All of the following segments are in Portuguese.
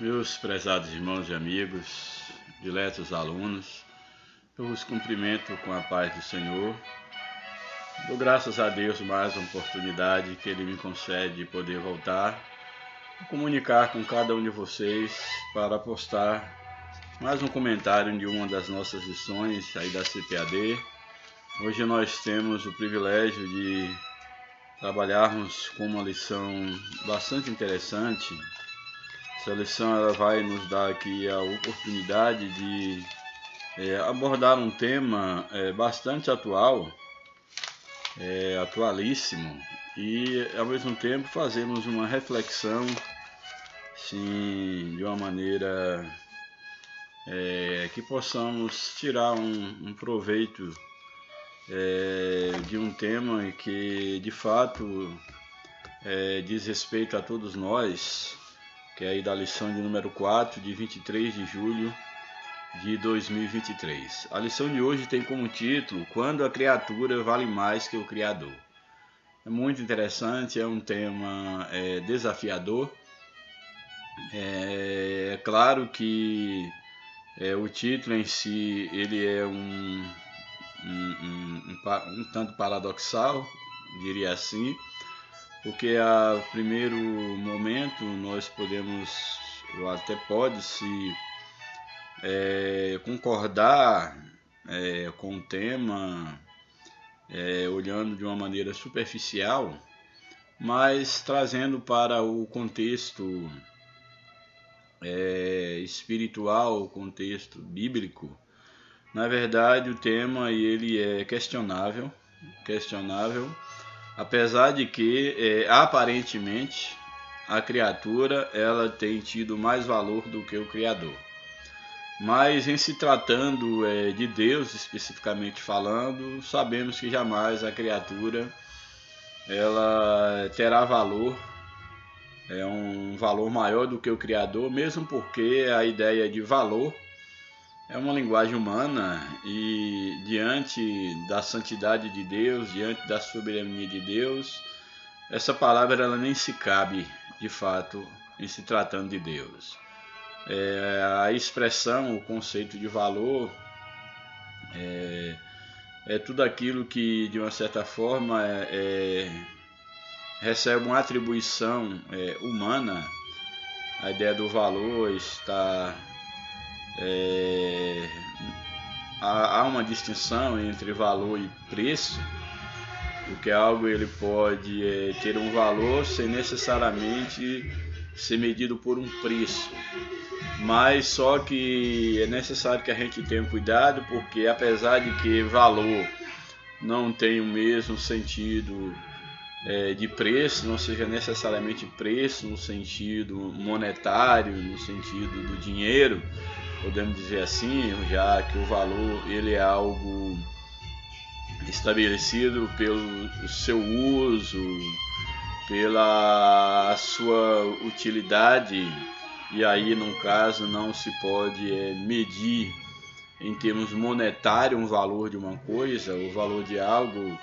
Meus prezados irmãos e amigos, diletos alunos, eu vos cumprimento com a paz do Senhor. Dou graças a Deus mais uma oportunidade que Ele me concede de poder voltar a comunicar com cada um de vocês para postar mais um comentário de uma das nossas lições aí da CPAD. Hoje nós temos o privilégio de trabalharmos com uma lição bastante interessante. Essa lição ela vai nos dar aqui a oportunidade de abordar um tema bastante atual, atualíssimo, e ao mesmo tempo fazermos uma reflexão sim, de uma maneira que possamos tirar um proveito de um tema que de fato diz respeito a todos nós, que é aí da lição de número 4, de 23 de julho de 2023. A lição de hoje tem como título: Quando a criatura vale mais que o Criador. É muito interessante, é um tema desafiador. É claro que o título em si ele é um tanto paradoxal, diria assim, porque a primeiro momento nós podemos, ou até pode-se concordar com o tema, olhando de uma maneira superficial, mas trazendo para o contexto espiritual, o contexto bíblico. Na verdade, o tema ele é questionável, apesar de que aparentemente a criatura ela tem tido mais valor do que o Criador. Mas em se tratando de Deus especificamente falando, sabemos que jamais a criatura ela terá valor, um valor maior do que o Criador, mesmo porque a ideia de valor é uma linguagem humana e diante da santidade de Deus, diante da soberania de Deus, essa palavra ela nem se cabe de fato em se tratando de Deus. A expressão, o conceito de valor é tudo aquilo que de uma certa forma recebe uma atribuição humana. A ideia do valor está há uma distinção entre valor e preço, porque algo ele pode ter um valor sem necessariamente ser medido por um preço, mas só que é necessário que a gente tenha cuidado, porque apesar de que valor não tem o mesmo sentido de preço, não seja necessariamente preço no sentido monetário, no sentido do dinheiro, podemos dizer assim, já que o valor ele é algo estabelecido pelo seu uso, pela sua utilidade, e aí no caso não se pode medir em termos monetários um valor de uma coisa, o valor de algo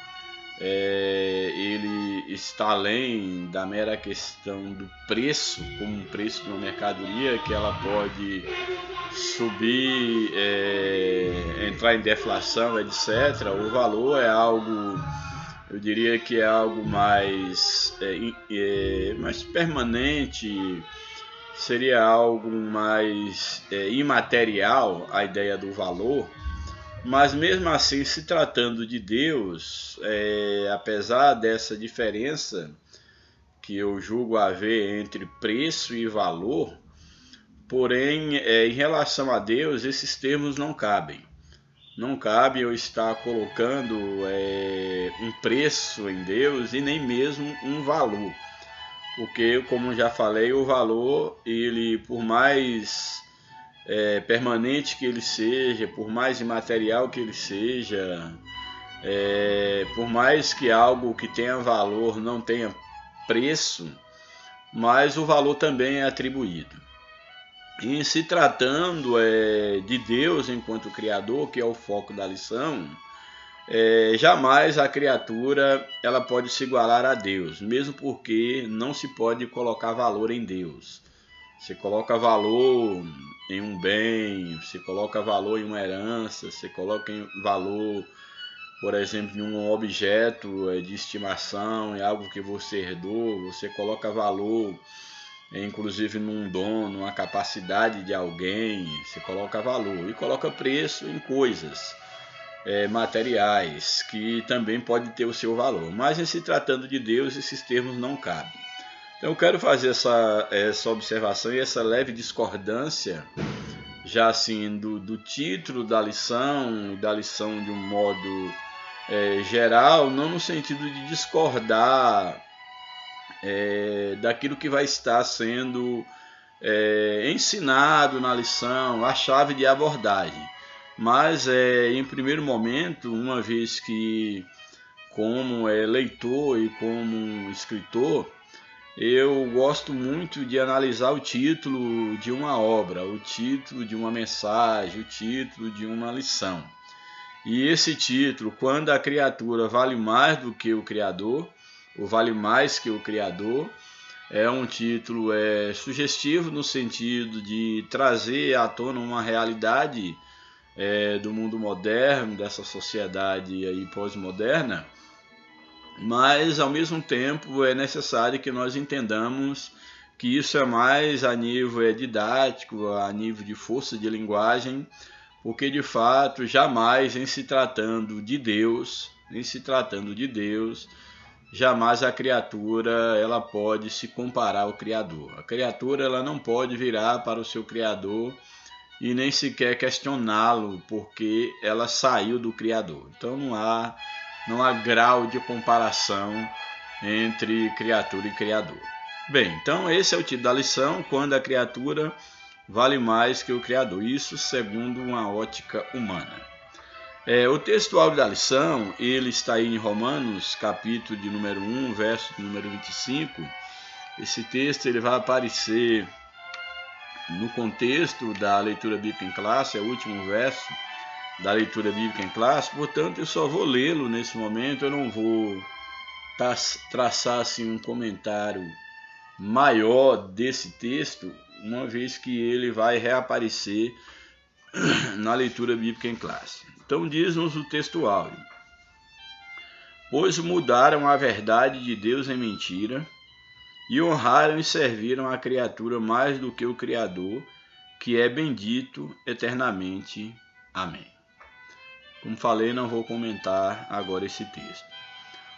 ele está além da mera questão do preço, como um preço de uma mercadoria que ela pode subir, entrar em deflação, etc. O valor é algo, eu diria que é algo mais permanente, seria algo mais imaterial, a ideia do valor. Mas mesmo assim, se tratando de Deus, apesar dessa diferença que eu julgo haver entre preço e valor, porém, em relação a Deus, esses termos não cabem. Não cabe eu estar colocando um preço em Deus e nem mesmo um valor. Porque, como já falei, o valor, ele por mais permanente que ele seja, por mais imaterial que ele seja, por mais que algo que tenha valor não tenha preço, mas o valor também é atribuído. E em se tratando de Deus enquanto Criador, que é o foco da lição, jamais a criatura ela pode se igualar a Deus, mesmo porque não se pode colocar valor em Deus. Você coloca valor em um bem, você coloca valor em uma herança, você coloca valor, por exemplo, em um objeto de estimação, em algo que você herdou, você coloca valor, inclusive num dom, numa capacidade de alguém, você coloca valor e coloca preço em coisas materiais, que também pode ter o seu valor. Mas em se tratando de Deus, esses termos não cabem. Então eu quero fazer essa observação e essa leve discordância, já assim, do título da lição de um modo geral, não no sentido de discordar daquilo que vai estar sendo ensinado na lição, a chave de abordagem. Mas, em primeiro momento, uma vez que, como leitor e como escritor, eu gosto muito de analisar o título de uma obra, o título de uma mensagem, o título de uma lição. E esse título, quando a criatura vale mais do que o Criador, ou vale mais que o Criador, é um título sugestivo no sentido de trazer à tona uma realidade do mundo moderno, dessa sociedade aí pós-moderna, mas ao mesmo tempo é necessário que nós entendamos que isso é mais a nível didático, a nível de força de linguagem, porque de fato jamais em se tratando de Deus, jamais a criatura ela pode se comparar ao Criador. A criatura ela não pode virar para o seu Criador e nem sequer questioná-lo, porque ela saiu do Criador. Então não há grau de comparação entre criatura e Criador. Bem, então esse é o título da lição, quando a criatura vale mais que o Criador. Isso segundo uma ótica humana. O textual da lição, ele está aí em Romanos, capítulo de número 1, verso de número 25. Esse texto ele vai aparecer no contexto da leitura bíblica em classe, é o último verso da leitura bíblica em classe, portanto eu só vou lê-lo nesse momento, eu não vou traçar assim, um comentário maior desse texto, uma vez que ele vai reaparecer na leitura bíblica em classe. Então diz-nos o textual: pois mudaram a verdade de Deus em mentira, e honraram e serviram a criatura mais do que o Criador, que é bendito eternamente. Amém. Como falei, não vou comentar agora esse texto.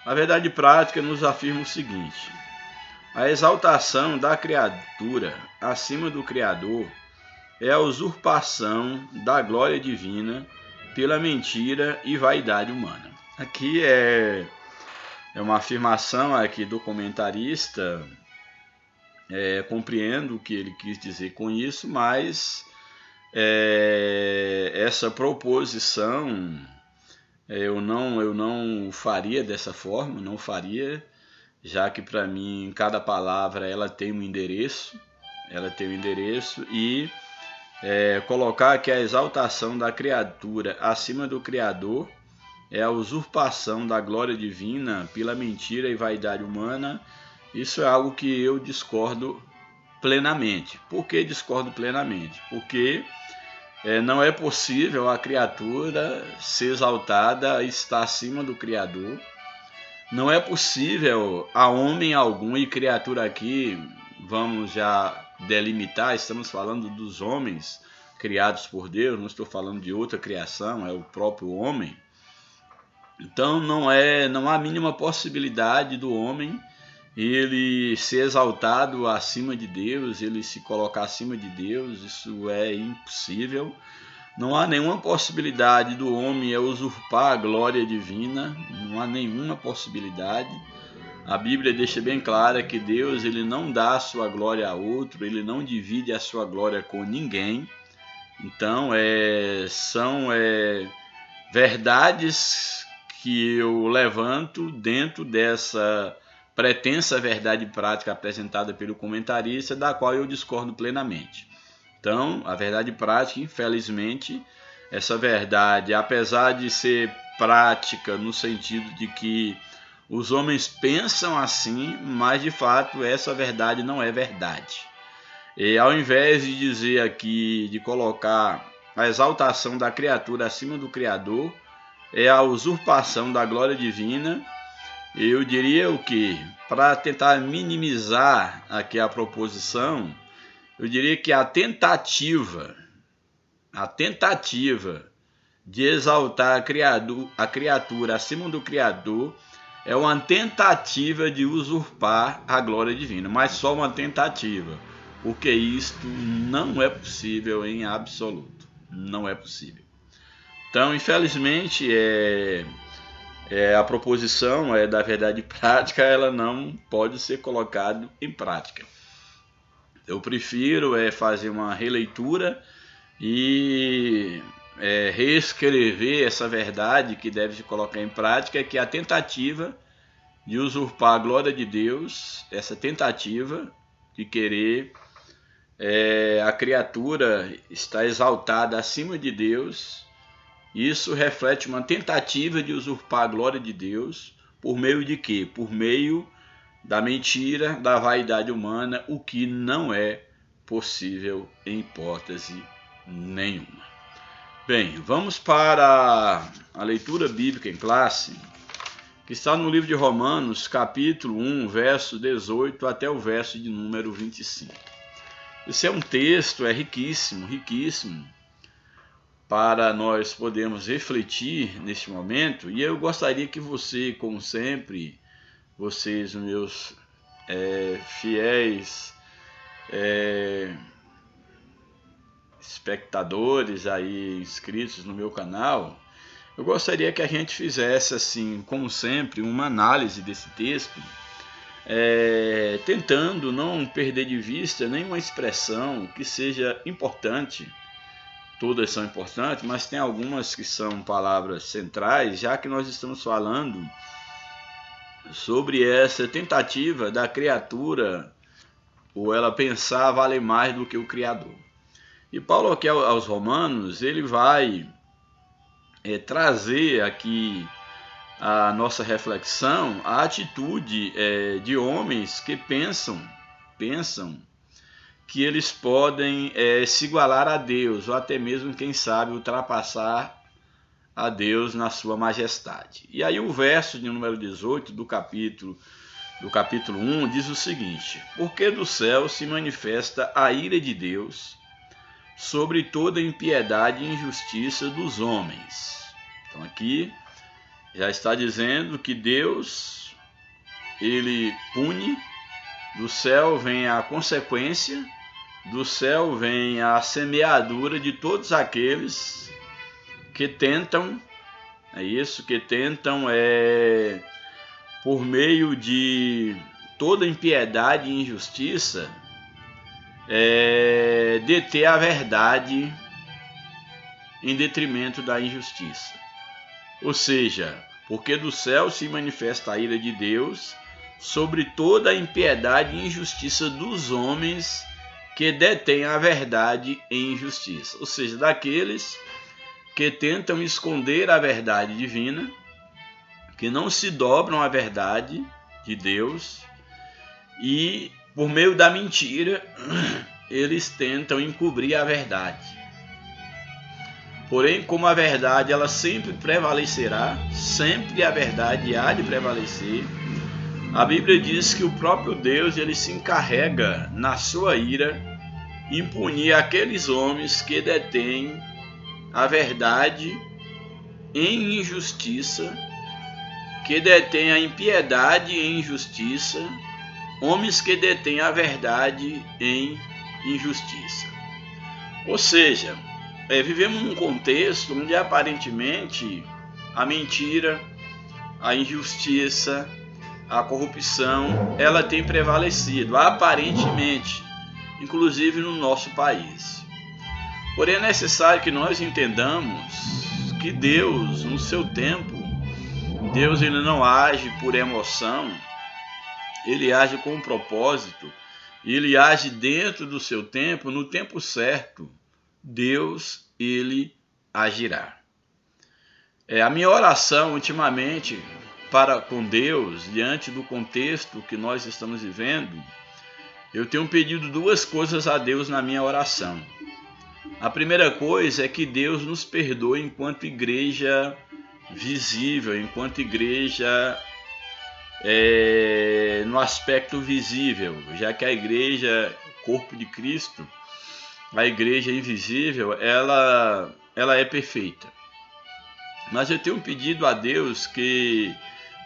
A verdade prática nos afirma o seguinte: a exaltação da criatura acima do Criador é a usurpação da glória divina pela mentira e vaidade humana. Aqui é uma afirmação aqui do comentarista, compreendo o que ele quis dizer com isso, mas essa proposição eu não faria dessa forma, não faria, já que para mim cada palavra ela tem um endereço, e colocar que a exaltação da criatura acima do Criador é a usurpação da glória divina pela mentira e vaidade humana. Isso é algo que eu discordo plenamente. Por que discordo plenamente? Porque não é possível a criatura ser exaltada e estar acima do Criador. Não é possível a homem algum, e criatura aqui, vamos já delimitar, estamos falando dos homens criados por Deus, não estou falando de outra criação, é o próprio homem. Então não há a mínima possibilidade do homem ele ser exaltado acima de Deus, ele se colocar acima de Deus, isso é impossível. Não há nenhuma possibilidade do homem usurpar a glória divina, não há nenhuma possibilidade. A Bíblia deixa bem clara que Deus ele não dá a sua glória a outro, ele não divide a sua glória com ninguém. Então são verdades que eu levanto dentro dessa pretensa verdade prática apresentada pelo comentarista, da qual eu discordo plenamente. Então, a verdade prática, infelizmente, essa verdade, apesar de ser prática no sentido de que os homens pensam assim, mas de fato essa verdade não é verdade. E ao invés de dizer aqui, de colocar a exaltação da criatura acima do Criador, é a usurpação da glória divina. Eu diria o que? Para tentar minimizar aqui a proposição, eu diria que a tentativa de exaltar a criatura acima do Criador é uma tentativa de usurpar a glória divina, mas só uma tentativa, porque isto não é possível em absoluto, não é possível. Então, infelizmente, a proposição da verdade prática, ela não pode ser colocada em prática. Eu prefiro fazer uma releitura e reescrever essa verdade que deve se colocar em prática, que é a tentativa de usurpar a glória de Deus, essa tentativa de querer a criatura estar exaltada acima de Deus. Isso reflete uma tentativa de usurpar a glória de Deus por meio de quê? Por meio da mentira, da vaidade humana, o que não é possível em hipótese nenhuma. Bem, vamos para a leitura bíblica em classe, que está no livro de Romanos, capítulo 1, verso 18 até o verso de número 25. Esse é um texto, riquíssimo, riquíssimo, para nós podermos refletir neste momento, e eu gostaria que você, como sempre, vocês, meus fiéis espectadores aí inscritos no meu canal, eu gostaria que a gente fizesse, assim, como sempre, uma análise desse texto, tentando não perder de vista nenhuma expressão que seja importante. Todas são importantes, mas tem algumas que são palavras centrais, já que nós estamos falando sobre essa tentativa da criatura, ou ela pensar valer mais do que o Criador. E Paulo aqui aos Romanos, ele vai trazer aqui a nossa reflexão, a atitude de homens que pensam que eles podem se igualar a Deus, ou até mesmo, quem sabe, ultrapassar a Deus na sua majestade. E aí o verso de número 18 do capítulo 1 diz o seguinte: porque do céu se manifesta a ira de Deus sobre toda impiedade e injustiça dos homens. Então aqui já está dizendo que Deus, ele pune, do céu vem a consequência, do céu vem a semeadura de todos aqueles que tentam, por meio de toda impiedade e injustiça, deter a verdade em detrimento da injustiça. Ou seja, porque do céu se manifesta a ira de Deus sobre toda a impiedade e injustiça dos homens que detêm a verdade em injustiça. Ou seja, daqueles que tentam esconder a verdade divina, que não se dobram à verdade de Deus e, por meio da mentira, eles tentam encobrir a verdade. Porém, como a verdade ela sempre prevalecerá, sempre a verdade há de prevalecer, a Bíblia diz que o próprio Deus ele se encarrega, na sua ira, em punir aqueles homens que detêm a verdade em injustiça, que detêm a impiedade em injustiça, homens que detêm a verdade em injustiça. Ou seja, vivemos num contexto onde aparentemente a mentira, a injustiça, a corrupção, ela tem prevalecido, aparentemente, inclusive no nosso país. Porém, é necessário que nós entendamos que Deus, no seu tempo, Deus ele não age por emoção, ele age com um propósito, ele age dentro do seu tempo, no tempo certo, Deus ele agirá. A minha oração ultimamente para com Deus, diante do contexto que nós estamos vivendo, eu tenho pedido duas coisas a Deus na minha oração. A primeira coisa é que Deus nos perdoe enquanto igreja visível, enquanto igreja no aspecto visível, já que a igreja, corpo de Cristo, a igreja invisível, ela é perfeita. Mas eu tenho pedido a Deus que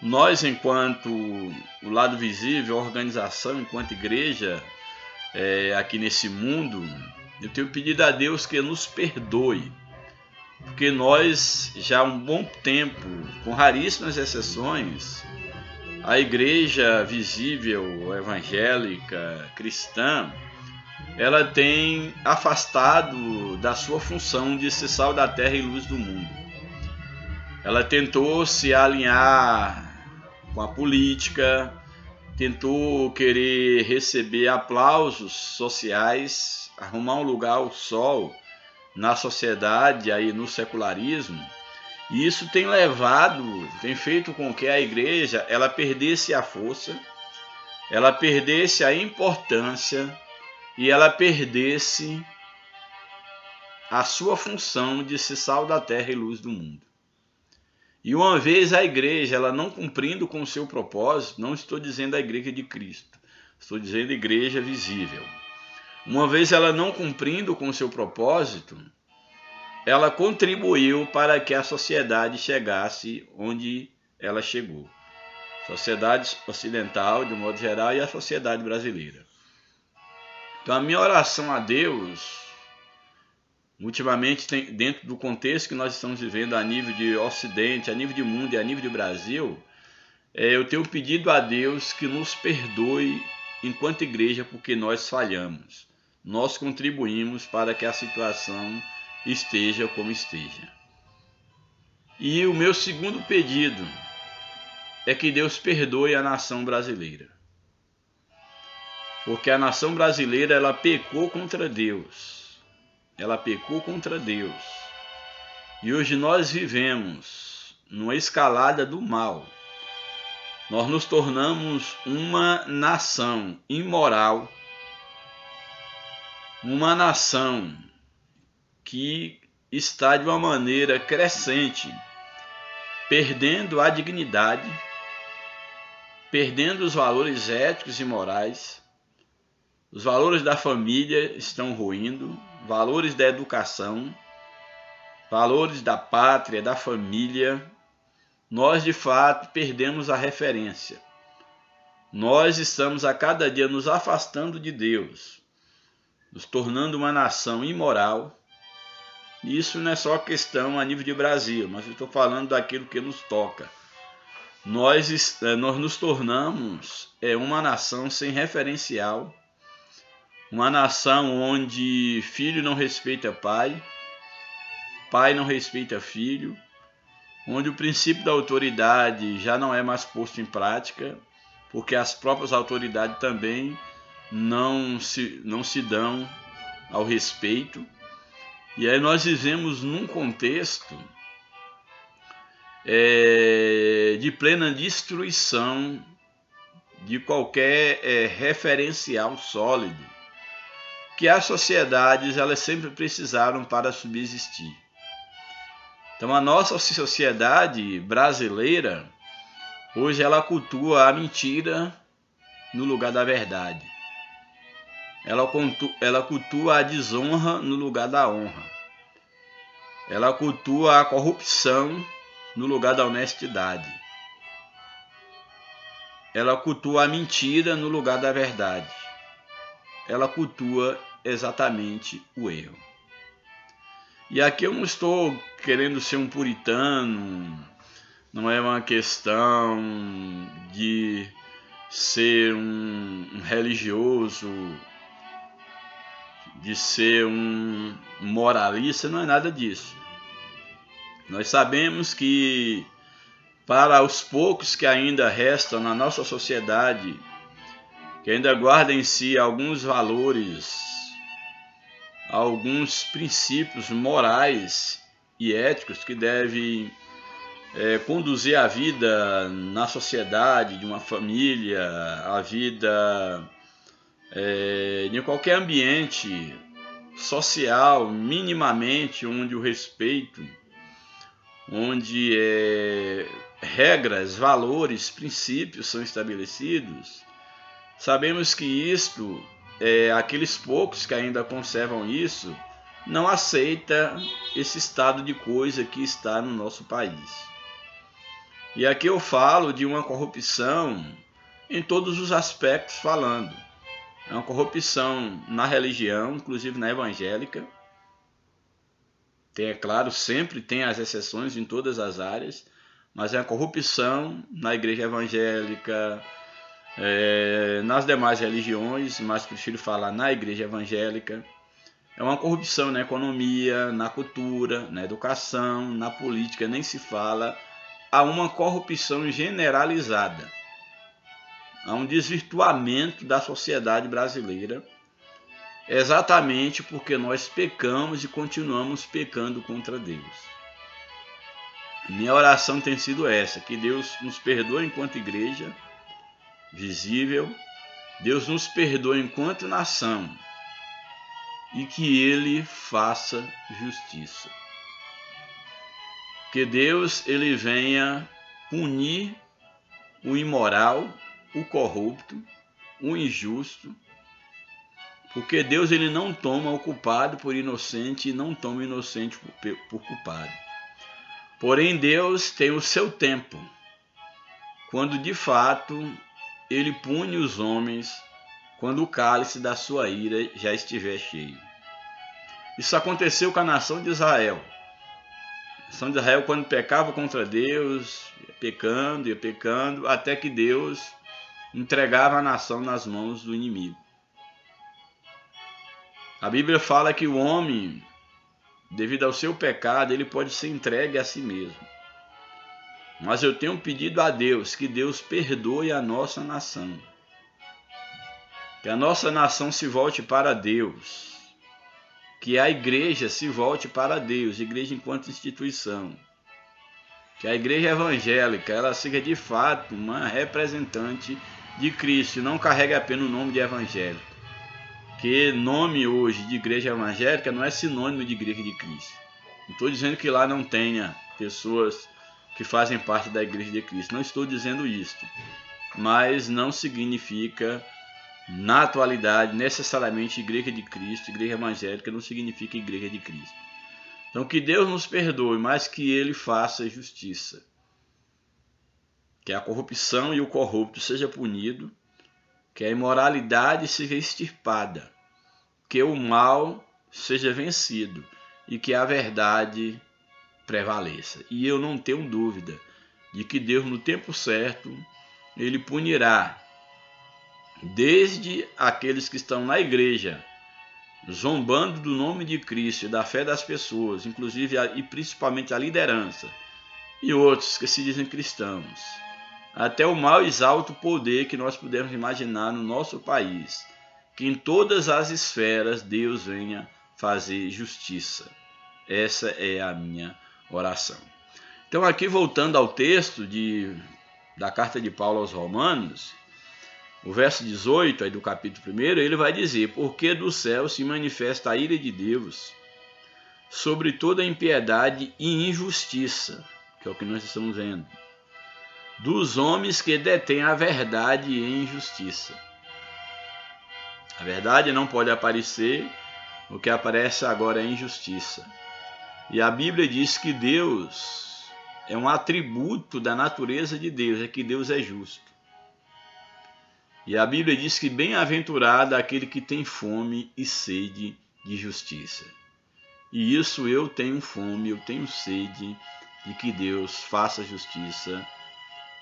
nós, enquanto o lado visível, a organização, enquanto igreja, aqui nesse mundo, eu tenho pedido a Deus que nos perdoe, porque nós, já há um bom tempo, com raríssimas exceções, a igreja visível, evangélica, cristã, ela tem afastado da sua função de ser sal da terra e luz do mundo. Ela tentou se alinhar com a política, tentou querer receber aplausos sociais, arrumar um lugar ao sol na sociedade, aí no secularismo, e isso tem feito com que a igreja ela perdesse a força, ela perdesse a importância e ela perdesse a sua função de ser sal da terra e luz do mundo. E uma vez a igreja ela não cumprindo com o seu propósito, não estou dizendo a igreja de Cristo, estou dizendo a igreja visível. Uma vez ela não cumprindo com o seu propósito, ela contribuiu para que a sociedade chegasse onde ela chegou. Sociedade ocidental, de modo geral, e a sociedade brasileira. Então a minha oração a Deus, ultimamente, dentro do contexto que nós estamos vivendo a nível de Ocidente, a nível de mundo e a nível de Brasil, eu tenho pedido a Deus que nos perdoe enquanto igreja, porque nós falhamos. Nós contribuímos para que a situação esteja como esteja. E o meu segundo pedido é que Deus perdoe a nação brasileira. Porque a nação brasileira ela pecou contra Deus. Ela pecou contra Deus. E hoje nós vivemos numa escalada do mal. Nós nos tornamos uma nação imoral, uma nação que está de uma maneira crescente, perdendo a dignidade, perdendo os valores éticos e morais, os valores da família estão ruindo, valores da educação, valores da pátria, da família. Nós, de fato, perdemos a referência. Nós estamos a cada dia nos afastando de Deus, nos tornando uma nação imoral. E isso não é só questão a nível de Brasil, mas eu estou falando daquilo que nos toca. Nós nos tornamos uma nação sem referencial, uma nação onde filho não respeita pai, pai não respeita filho, onde o princípio da autoridade já não é mais posto em prática, porque as próprias autoridades também não se dão ao respeito. E aí nós vivemos num contexto de plena destruição de qualquer referencial sólido que as sociedades elas sempre precisaram para subsistir. Então a nossa sociedade brasileira hoje ela cultua a mentira no lugar da verdade. Ela cultua a desonra no lugar da honra. Ela cultua a corrupção no lugar da honestidade. Ela cultua a mentira no lugar da verdade. Ela cultua exatamente o erro. E aqui eu não estou querendo ser um puritano, não é uma questão de ser um religioso, de ser um moralista, não é nada disso. Nós sabemos que para os poucos que ainda restam na nossa sociedade, que ainda guardam em si alguns valores, alguns princípios morais e éticos que devem conduzir a vida na sociedade, de uma família, a vida em qualquer ambiente social, minimamente, onde o respeito, onde regras, valores, princípios são estabelecidos, sabemos que isto, aqueles poucos que ainda conservam isso, não aceita esse estado de coisa que está no nosso país. E aqui eu falo de uma corrupção em todos os aspectos falando. É uma corrupção na religião, inclusive na evangélica. É claro, sempre tem as exceções em todas as áreas, mas é uma corrupção na igreja evangélica, nas demais religiões, mas prefiro falar na igreja evangélica. É uma corrupção na economia, na cultura, na educação, na política, nem se fala. Há uma corrupção generalizada. Há um desvirtuamento da sociedade brasileira, exatamente porque nós pecamos e continuamos pecando contra Deus. Minha oração tem sido essa, que Deus nos perdoe enquanto igreja visível, Deus nos perdoe enquanto nação e que Ele faça justiça. Que Deus ele venha punir o imoral, o corrupto, o injusto, porque Deus ele não toma o culpado por inocente e não toma o inocente por culpado. Porém, Deus tem o seu tempo, quando de fato ele pune os homens, quando o cálice da sua ira já estiver cheio. Isso aconteceu com a nação de Israel. A nação de Israel, quando pecava contra Deus, ia pecando, até que Deus entregava a nação nas mãos do inimigo. A Bíblia fala que o homem, devido ao seu pecado, ele pode ser entregue a si mesmo. Mas eu tenho pedido a Deus que Deus perdoe a nossa nação. Que a nossa nação se volte para Deus. Que a igreja se volte para Deus, igreja enquanto instituição. Que a igreja evangélica ela seja de fato uma representante de Cristo, não carregue apenas o nome de evangélico. Que nome hoje de igreja evangélica não é sinônimo de igreja de Cristo. Não estou dizendo que lá não tenha pessoas que fazem parte da igreja de Cristo. Não estou dizendo isto. Mas não significa, na atualidade, necessariamente igreja de Cristo, igreja evangélica não significa igreja de Cristo. Então que Deus nos perdoe, mas que Ele faça justiça. Que a corrupção e o corrupto seja punido, que a imoralidade seja extirpada, que o mal seja vencido e que a verdade prevaleça. E eu não tenho dúvida de que Deus, no tempo certo, Ele punirá desde aqueles que estão na igreja, zombando do nome de Cristo e da fé das pessoas, inclusive e principalmente a liderança, e outros que se dizem cristãos, até o mais alto poder que nós pudermos imaginar no nosso país, que em todas as esferas Deus venha fazer justiça. Essa é a minha oração. Então aqui voltando ao texto da carta de Paulo aos Romanos, o verso 18 aí do capítulo 1, ele vai dizer: porque do céu se manifesta a ira de Deus sobre toda impiedade e injustiça, que é o que nós estamos vendo, dos homens que detêm a verdade e injustiça. A verdade não pode aparecer, o que aparece agora é injustiça. E a Bíblia diz que Deus é um atributo da natureza de Deus, é que Deus é justo. E a Bíblia diz que bem-aventurado aquele que tem fome e sede de justiça. E isso eu tenho fome, eu tenho sede de que Deus faça justiça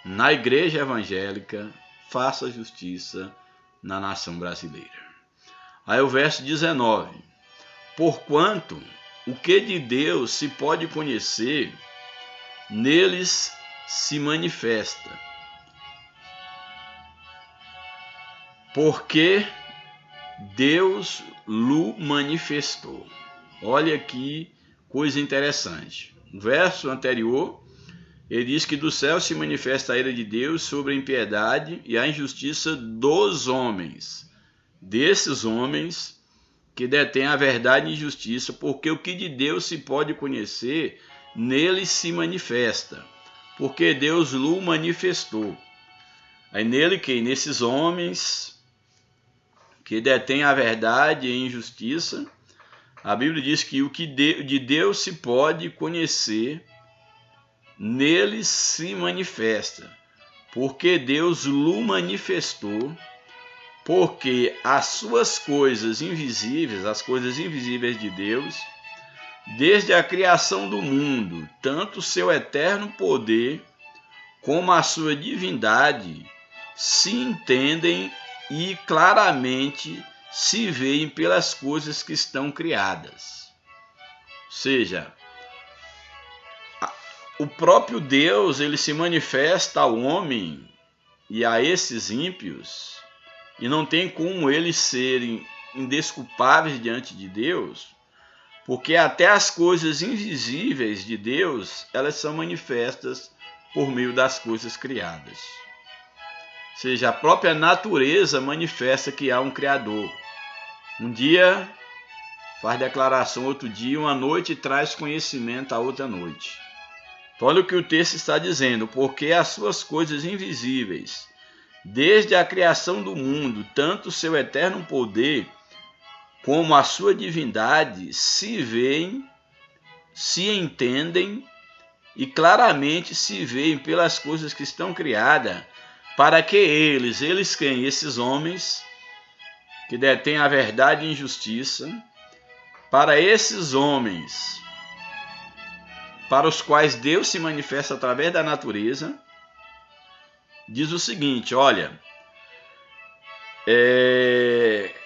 na igreja evangélica, faça justiça na nação brasileira. Aí o verso 19: porquanto o que de Deus se pode conhecer, neles se manifesta, porque Deus lhe manifestou. Olha que coisa interessante. No verso anterior, ele diz que do céu se manifesta a ira de Deus sobre a impiedade e a injustiça dos homens desses homens que detêm a verdade e justiça, porque o que de Deus se pode conhecer, nele se manifesta, porque Deus o manifestou. Aí nesses homens que detêm a verdade e a injustiça, a Bíblia diz que o que de Deus se pode conhecer, nele se manifesta, porque Deus o manifestou, porque as suas coisas invisíveis, as coisas invisíveis de Deus, desde a criação do mundo, tanto o seu eterno poder como a sua divindade, se entendem e claramente se veem pelas coisas que estão criadas. Ou seja, o próprio Deus, ele se manifesta ao homem e a esses ímpios, e não tem como eles serem indesculpáveis diante de Deus, porque até as coisas invisíveis de Deus, elas são manifestas por meio das coisas criadas. Ou seja, a própria natureza manifesta que há um Criador. Um dia faz declaração, outro dia, uma noite traz conhecimento a outra noite. Então, olha o que o texto está dizendo: porque as suas coisas invisíveis, desde a criação do mundo, tanto o seu eterno poder como a sua divindade, se veem, se entendem e claramente se veem pelas coisas que estão criadas, para que eles quem? Esses homens que detêm a verdade e injustiça, para esses homens para os quais Deus se manifesta através da natureza, diz o seguinte, olha,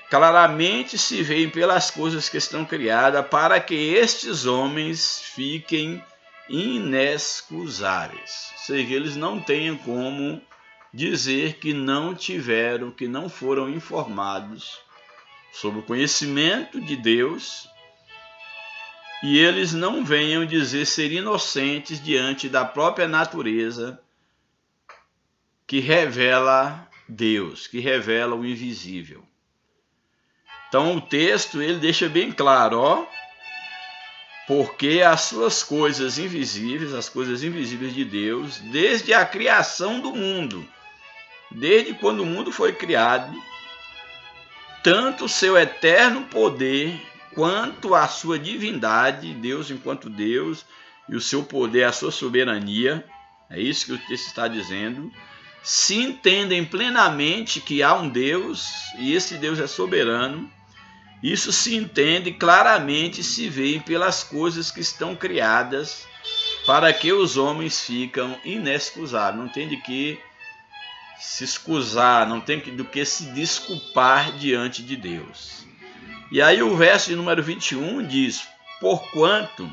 claramente se veem pelas coisas que estão criadas, para que estes homens fiquem inexcusáveis. Ou seja, eles não tenham como dizer que não tiveram, que não foram informados sobre o conhecimento de Deus, e eles não venham dizer ser inocentes diante da própria natureza que revela Deus, que revela o invisível. Então o texto ele deixa bem claro, ó, porque as suas coisas invisíveis, as coisas invisíveis de Deus, desde a criação do mundo, desde quando o mundo foi criado, tanto o seu eterno poder quanto a sua divindade, Deus enquanto Deus, e o seu poder, a sua soberania, é isso que o texto está dizendo, se entendem plenamente que há um Deus, e esse Deus é soberano. Isso se entende claramente, se vê pelas coisas que estão criadas, para que os homens ficam inexcusáveis. Não tem de que se excusar, não tem do que se desculpar diante de Deus. E aí o verso de número 21 diz: porquanto,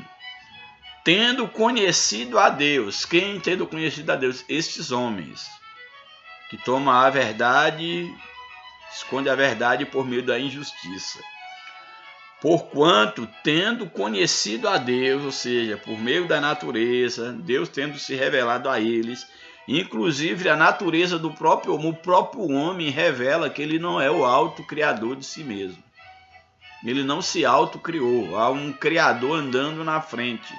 tendo conhecido a Deus, quem tendo conhecido a Deus? Estes homens, que tomam a verdade, esconde a verdade por meio da injustiça. Porquanto, tendo conhecido a Deus, ou seja, por meio da natureza, Deus tendo se revelado a eles, inclusive a natureza do próprio homem, o próprio homem revela que ele não é o autocriador de si mesmo. Ele não se autocriou, há um criador andando na frente,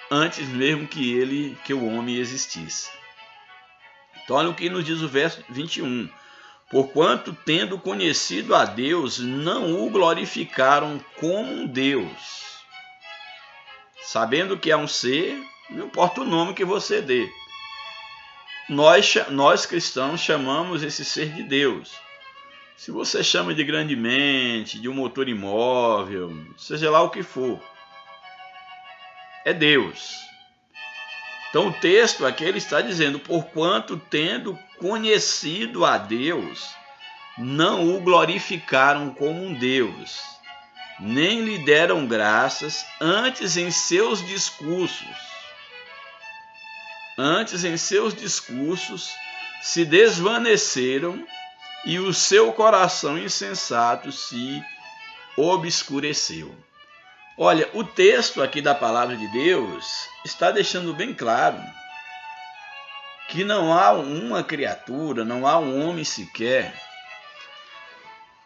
antes mesmo que o homem existisse. Então olha o que nos diz o verso 21. Porquanto, tendo conhecido a Deus, não o glorificaram como um Deus, sabendo que é um ser, não importa o nome que você dê. Nós cristãos chamamos esse ser de Deus. Se você chama de grande mente, de um motor imóvel, seja lá o que for, é Deus. Então o texto aqui ele está dizendo: porquanto tendo conhecido a Deus, não o glorificaram como um Deus, nem lhe deram graças, antes em seus discursos se desvaneceram e o seu coração insensato se obscureceu. Olha, o texto aqui da palavra de Deus está deixando bem claro que não há uma criatura, não há um homem sequer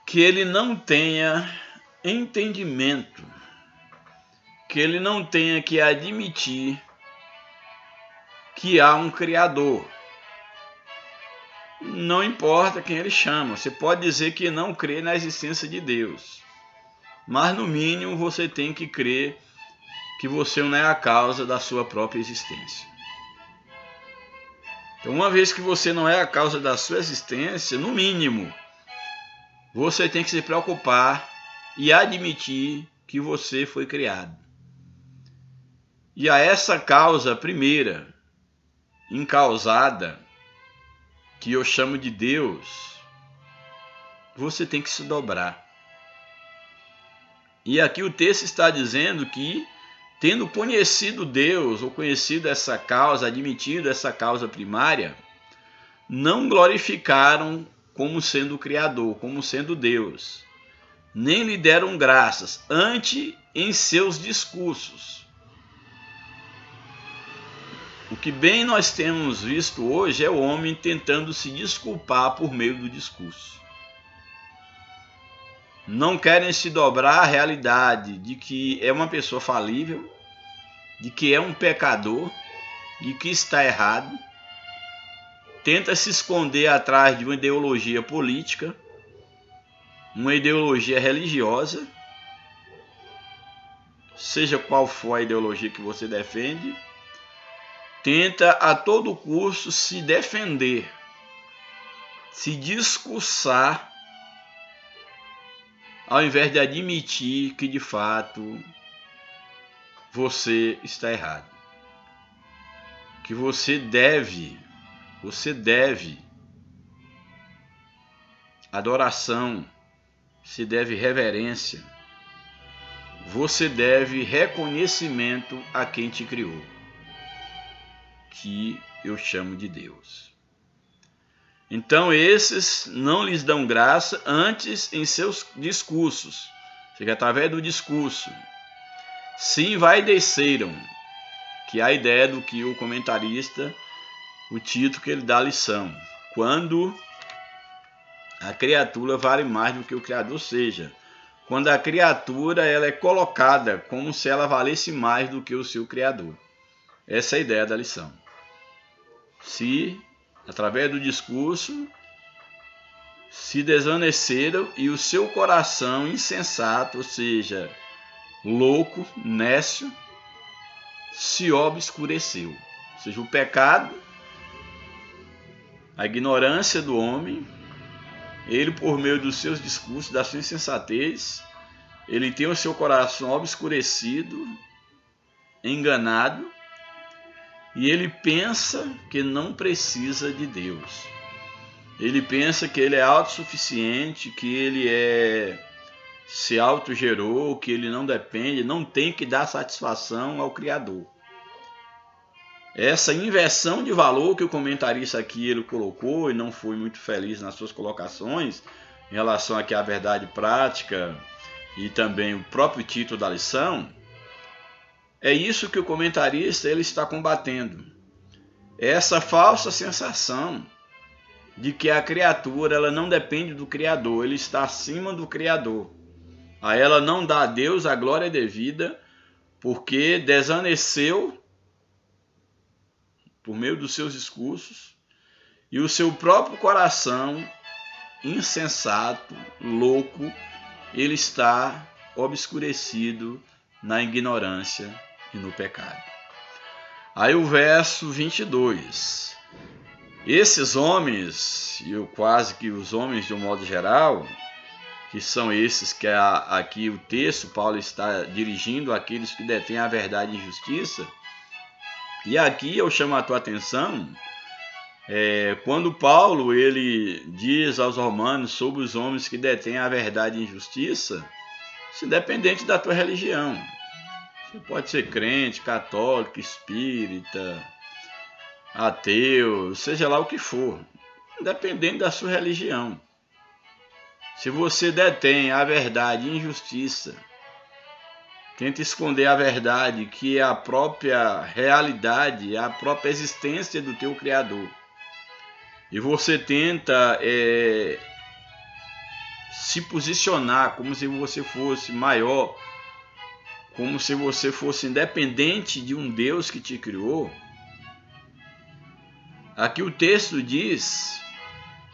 que ele não tenha entendimento, que ele não tenha que admitir que há um Criador. Não importa quem ele chama, você pode dizer que não crê na existência de Deus, mas no mínimo você tem que crer que você não é a causa da sua própria existência. Então, uma vez que você não é a causa da sua existência, no mínimo, você tem que se preocupar e admitir que você foi criado. E a essa causa primeira, incausada, que eu chamo de Deus, você tem que se dobrar. E aqui o texto está dizendo que, tendo conhecido Deus, ou conhecido essa causa, admitido essa causa primária, não glorificaram como sendo o Criador, como sendo Deus, nem lhe deram graças, antes em seus discursos. O que bem nós temos visto hoje é o homem tentando se desculpar por meio do discurso. Não querem se dobrar à realidade de que é uma pessoa falível, de que é um pecador, de que está errado. Tenta se esconder atrás de uma ideologia política, uma ideologia religiosa, seja qual for a ideologia que você defende. Tenta a todo custo se defender, se discursar, ao invés de admitir que de fato você está errado. Que você deve adoração, se deve reverência, você deve reconhecimento a quem te criou, que eu chamo de Deus. Então esses não lhes dão graça antes em seus discursos, ou seja, através do discurso, se envaideceram, que é a ideia do que o comentarista, o título que ele dá a lição, quando a criatura vale mais do que o Criador, seja, quando a criatura ela é colocada como se ela valesse mais do que o seu Criador. Essa é a ideia da lição. Se, através do discurso, se desvaneceram e o seu coração insensato, ou seja, louco, nécio, se obscureceu. Ou seja, o pecado, a ignorância do homem, ele por meio dos seus discursos, da sua insensatez, ele tem o seu coração obscurecido, enganado, e ele pensa que não precisa de Deus. Ele pensa que ele é autossuficiente, que ele se autogerou, que ele não depende, não tem que dar satisfação ao Criador. Essa inversão de valor que o comentarista aqui ele colocou, e não foi muito feliz nas suas colocações, em relação aqui à verdade prática e também o próprio título da lição, é isso que o comentarista ele está combatendo. Essa falsa sensação de que a criatura ela não depende do Criador, ele está acima do Criador. A ela não dá a Deus a glória devida, porque desvaneceu por meio dos seus discursos, e o seu próprio coração insensato, louco, ele está obscurecido na ignorância e no pecado. Aí o verso 22. Esses homens, e quase que os homens de um modo geral, que são esses que aqui o texto, Paulo está dirigindo àqueles que detêm a verdade e justiça. E aqui eu chamo a tua atenção, quando Paulo ele diz aos romanos sobre os homens que detêm a verdade e justiça, independente da tua religião. Você pode ser crente, católico, espírita, ateu, seja lá o que for, independente da sua religião. Se você detém a verdade e injustiça, tenta esconder a verdade, que é a própria realidade, a própria existência do teu Criador, e você tenta se posicionar como se você fosse maior, como se você fosse independente de um Deus que te criou, aqui o texto diz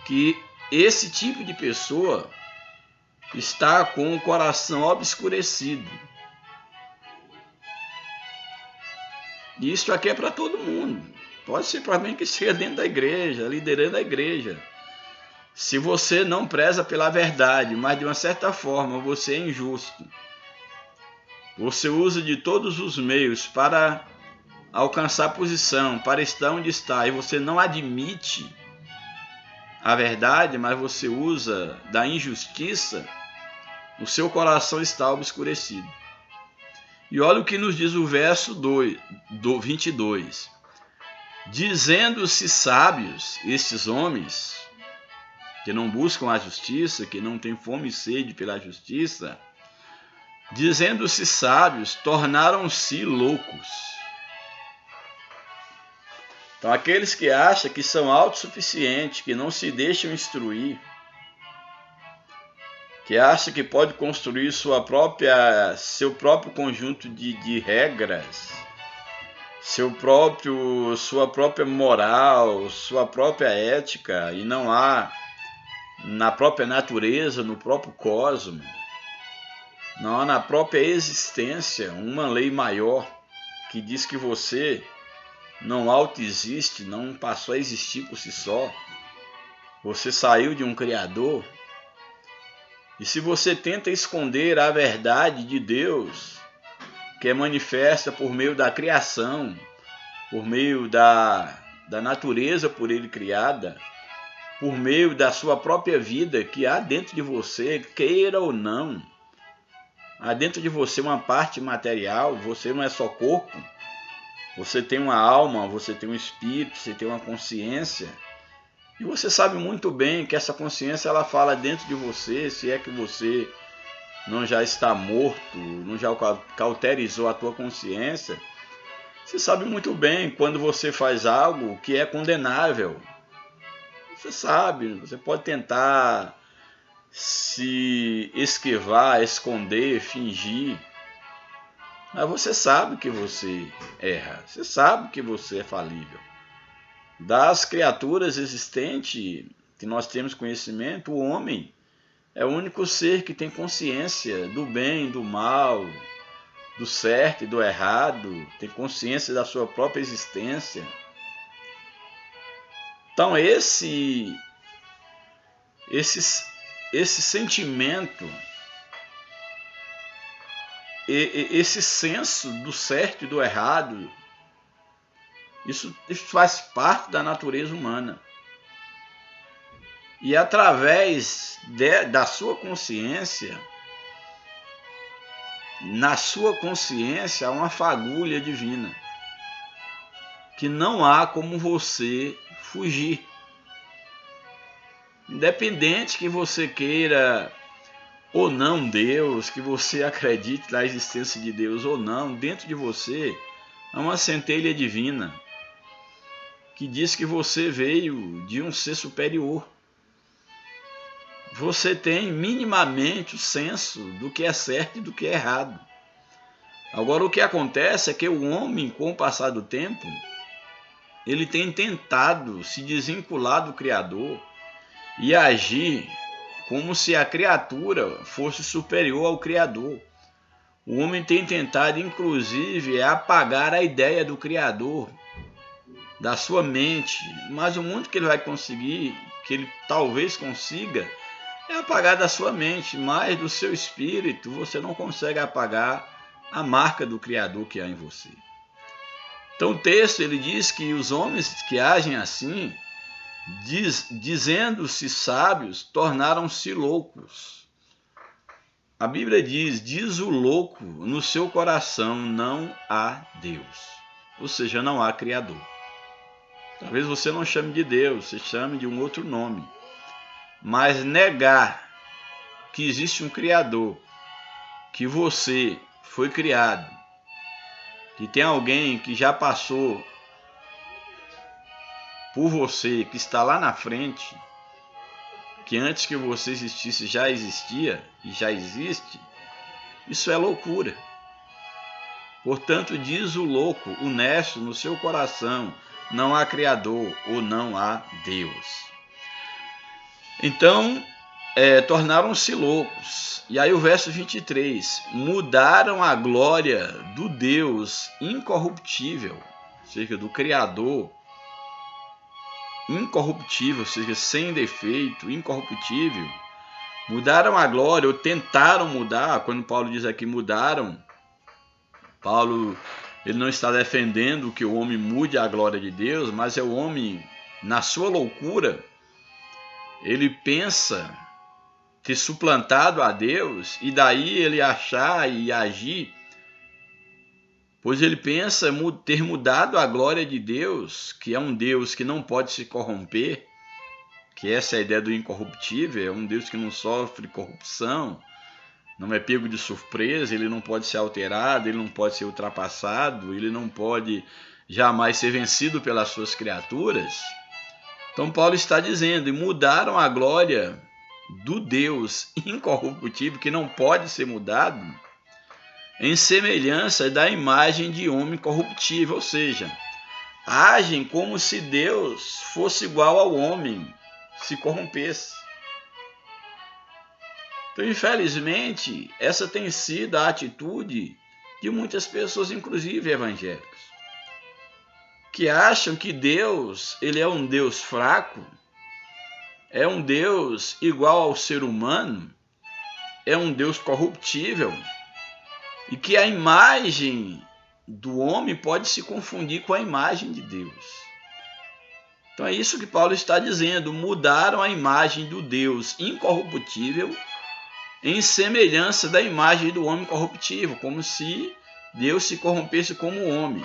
que esse tipo de pessoa está com o coração obscurecido. Isso aqui é para todo mundo. Pode ser para mim que esteja dentro da igreja, liderando a igreja. Se você não preza pela verdade, mas de uma certa forma você é injusto, você usa de todos os meios para alcançar posição, para estar onde está, e você não admite a verdade, mas você usa da injustiça, o seu coração está obscurecido. E olha o que nos diz o verso 22. Dizendo-se sábios estes homens, que não buscam a justiça, que não têm fome e sede pela justiça, dizendo-se sábios, tornaram-se loucos. Então, aqueles que acham que são autossuficientes, que não se deixam instruir, que acham que pode construir seu próprio conjunto de regras, sua própria moral, sua própria ética, e não há na própria natureza, no próprio cosmos, não há na própria existência uma lei maior que diz que você não autoexiste, não passou a existir por si só. Você saiu de um Criador. E se você tenta esconder a verdade de Deus, que é manifesta por meio da criação, por meio da natureza por Ele criada, por meio da sua própria vida que há dentro de você, queira ou não, há dentro de você uma parte material, você não é só corpo, você tem uma alma, você tem um espírito, você tem uma consciência. E você sabe muito bem que essa consciência ela fala dentro de você, se é que você não já está morto, não já cauterizou a tua consciência. Você sabe muito bem quando você faz algo que é condenável. Você sabe, você pode tentar se esquivar, esconder, fingir. Mas você sabe que você erra, você sabe que você é falível. Das criaturas existentes que nós temos conhecimento, o homem é o único ser que tem consciência do bem, do mal, do certo e do errado, tem consciência da sua própria existência. Então esse sentimento, esse senso do certo e do errado, isso faz parte da natureza humana. E através da sua consciência, na sua consciência há uma fagulha divina, que não há como você fugir. Independente que você queira ou não Deus, que você acredite na existência de Deus ou não, dentro de você há uma centelha divina que diz que você veio de um ser superior. Você tem minimamente o senso do que é certo e do que é errado. Agora, o que acontece é que o homem, com o passar do tempo, ele tem tentado se desvincular do Criador e agir como se a criatura fosse superior ao Criador. O homem tem tentado, inclusive, apagar a ideia do Criador da sua mente, mas o único que ele vai conseguir, que ele talvez consiga, é apagar da sua mente, mas do seu espírito você não consegue apagar a marca do Criador que há em você. Então o texto ele diz que os homens que agem assim, dizendo-se sábios, tornaram-se loucos. A Bíblia diz o louco, no seu coração não há Deus, ou seja, não há Criador. Talvez você não chame de Deus, você chame de um outro nome. Mas negar que existe um Criador, que você foi criado, que tem alguém que já passou por você, que está lá na frente, que antes que você existisse já existia e já existe, isso é loucura. Portanto, diz o louco, o necio no seu coração, não há Criador ou não há Deus. Então, tornaram-se loucos. E aí o verso 23, mudaram a glória do Deus incorruptível, ou seja, do Criador incorruptível, ou seja, sem defeito, incorruptível. Mudaram a glória, ou tentaram mudar. Quando Paulo diz aqui mudaram, Paulo ele não está defendendo que o homem mude a glória de Deus, mas é o homem, na sua loucura, ele pensa ter suplantado a Deus e daí ele achar e agir, pois ele pensa ter mudado a glória de Deus, que é um Deus que não pode se corromper, que essa é a ideia do incorruptível, é um Deus que não sofre corrupção, não é pego de surpresa, ele não pode ser alterado, ele não pode ser ultrapassado, ele não pode jamais ser vencido pelas suas criaturas. Então Paulo está dizendo, e mudaram a glória do Deus incorruptível, que não pode ser mudado, em semelhança da imagem de homem corruptível, ou seja, agem como se Deus fosse igual ao homem, se corrompesse. Então, infelizmente, essa tem sido a atitude de muitas pessoas, inclusive evangélicos, que acham que Deus, ele é um Deus fraco, é um Deus igual ao ser humano, é um Deus corruptível, e que a imagem do homem pode se confundir com a imagem de Deus. Então é isso que Paulo está dizendo, mudaram a imagem do Deus incorruptível em semelhança da imagem do homem corruptível, como se Deus se corrompesse como homem.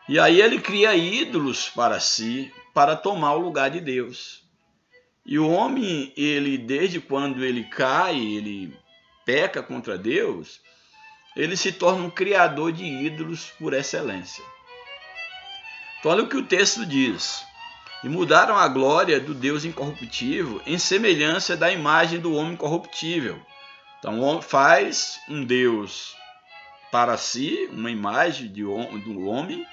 E aí ele cria ídolos para si, para tomar o lugar de Deus. E o homem, ele desde quando ele cai, ele peca contra Deus, ele se torna um criador de ídolos por excelência. Então olha o que o texto diz. E mudaram a glória do Deus incorruptível em semelhança da imagem do homem corruptível. Então faz um Deus para si, uma imagem do homem,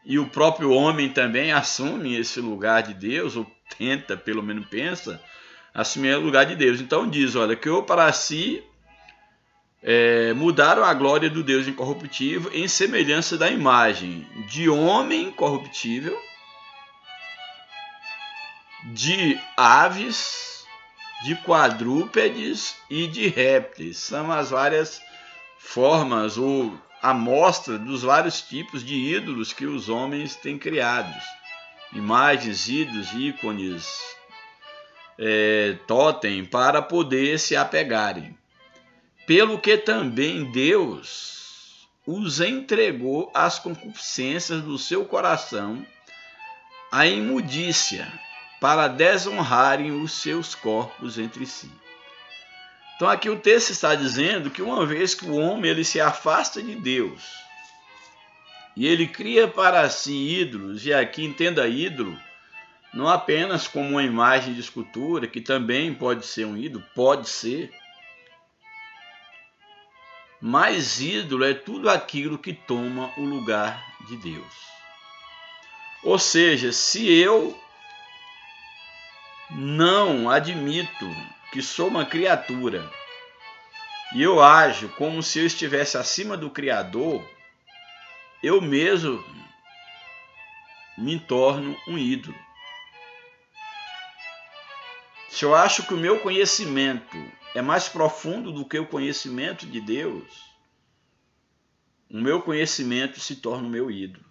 e o próprio homem também assume esse lugar de Deus, ou tenta, pelo menos pensa, assumir o lugar de Deus. Então diz, olha, criou para si, mudaram a glória do Deus incorruptível em semelhança da imagem de homem corruptível, de aves, de quadrúpedes e de répteis. São as várias formas ou amostra dos vários tipos de ídolos que os homens têm criados. Imagens, ídolos, ícones, totem, para poder se apegarem. Pelo que também Deus os entregou às concupiscências do seu coração, à imundícia, para desonrarem os seus corpos entre si. Então aqui o texto está dizendo que uma vez que o homem ele se afasta de Deus e ele cria para si ídolos, e aqui entenda ídolo não apenas como uma imagem de escultura, que também pode ser um ídolo, pode ser, mas ídolo é tudo aquilo que toma o lugar de Deus. Ou seja, se eu não admito que sou uma criatura e eu ajo como se eu estivesse acima do Criador, eu mesmo me torno um ídolo. Se eu acho que o meu conhecimento é mais profundo do que o conhecimento de Deus, o meu conhecimento se torna o meu ídolo.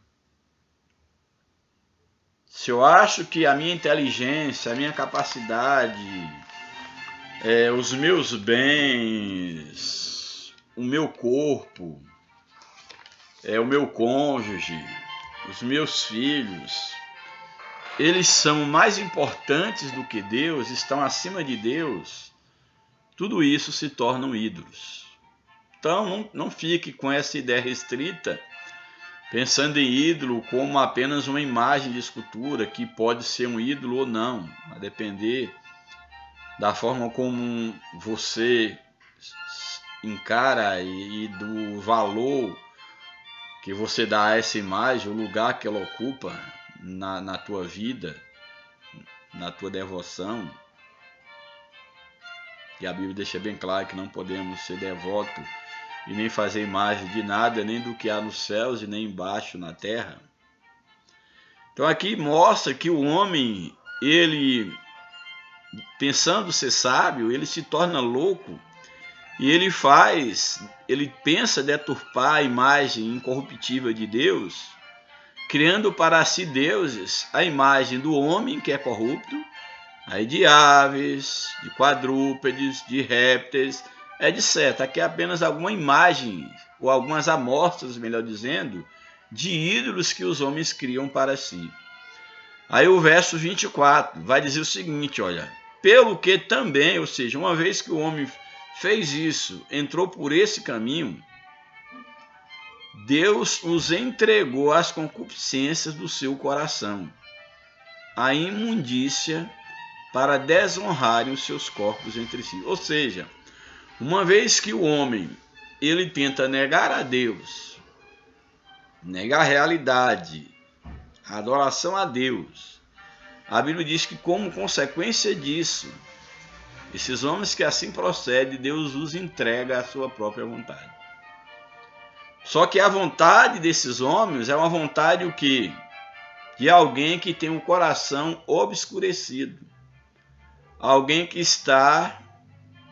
Se eu acho que a minha inteligência, a minha capacidade, os meus bens, o meu corpo, o meu cônjuge, os meus filhos, eles são mais importantes do que Deus, estão acima de Deus, tudo isso se tornam ídolos. Então não fique com essa ideia restrita, pensando em ídolo como apenas uma imagem de escultura, que pode ser um ídolo ou não, a depender da forma como você encara e do valor que você dá a essa imagem, o lugar que ela ocupa na tua vida, na tua devoção. E a Bíblia deixa bem claro que não podemos ser devotos e nem fazer imagem de nada, nem do que há nos céus e nem embaixo na terra. Então aqui mostra que o homem, ele, pensando ser sábio, ele se torna louco e ele pensa deturpar a imagem incorruptível de Deus, criando para si deuses a imagem do homem que é corrupto, aí de aves, de quadrúpedes, de répteis, etc. Aqui é apenas alguma imagem, ou algumas amostras, melhor dizendo, de ídolos que os homens criam para si. Aí o verso 24 vai dizer o seguinte, olha, pelo que também, ou seja, uma vez que o homem fez isso, entrou por esse caminho, Deus os entregou às concupiscências do seu coração, à imundícia, para desonrarem os seus corpos entre si. Ou seja, uma vez que o homem ele tenta negar a Deus, negar a realidade, a adoração a Deus, a Bíblia diz que como consequência disso, esses homens que assim procedem, Deus os entrega à sua própria vontade. Só que a vontade desses homens é uma vontade o quê? De alguém que tem um coração obscurecido. Alguém que está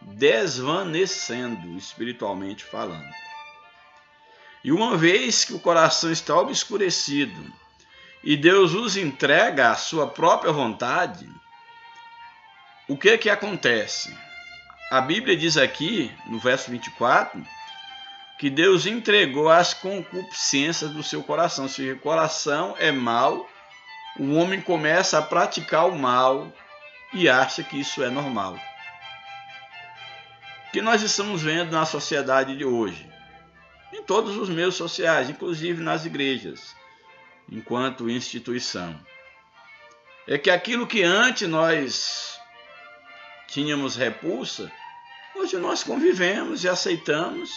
desvanecendo, espiritualmente falando. E uma vez que o coração está obscurecido e Deus os entrega à sua própria vontade, o que acontece? A Bíblia diz aqui, no verso 24, que Deus entregou as concupiscências do seu coração. Ou seja, o coração é mau, o homem começa a praticar o mal e acha que isso é normal. O que nós estamos vendo na sociedade de hoje, em todos os meios sociais, inclusive nas igrejas, enquanto instituição, é que aquilo que antes nós tínhamos repulsa, hoje nós convivemos e aceitamos,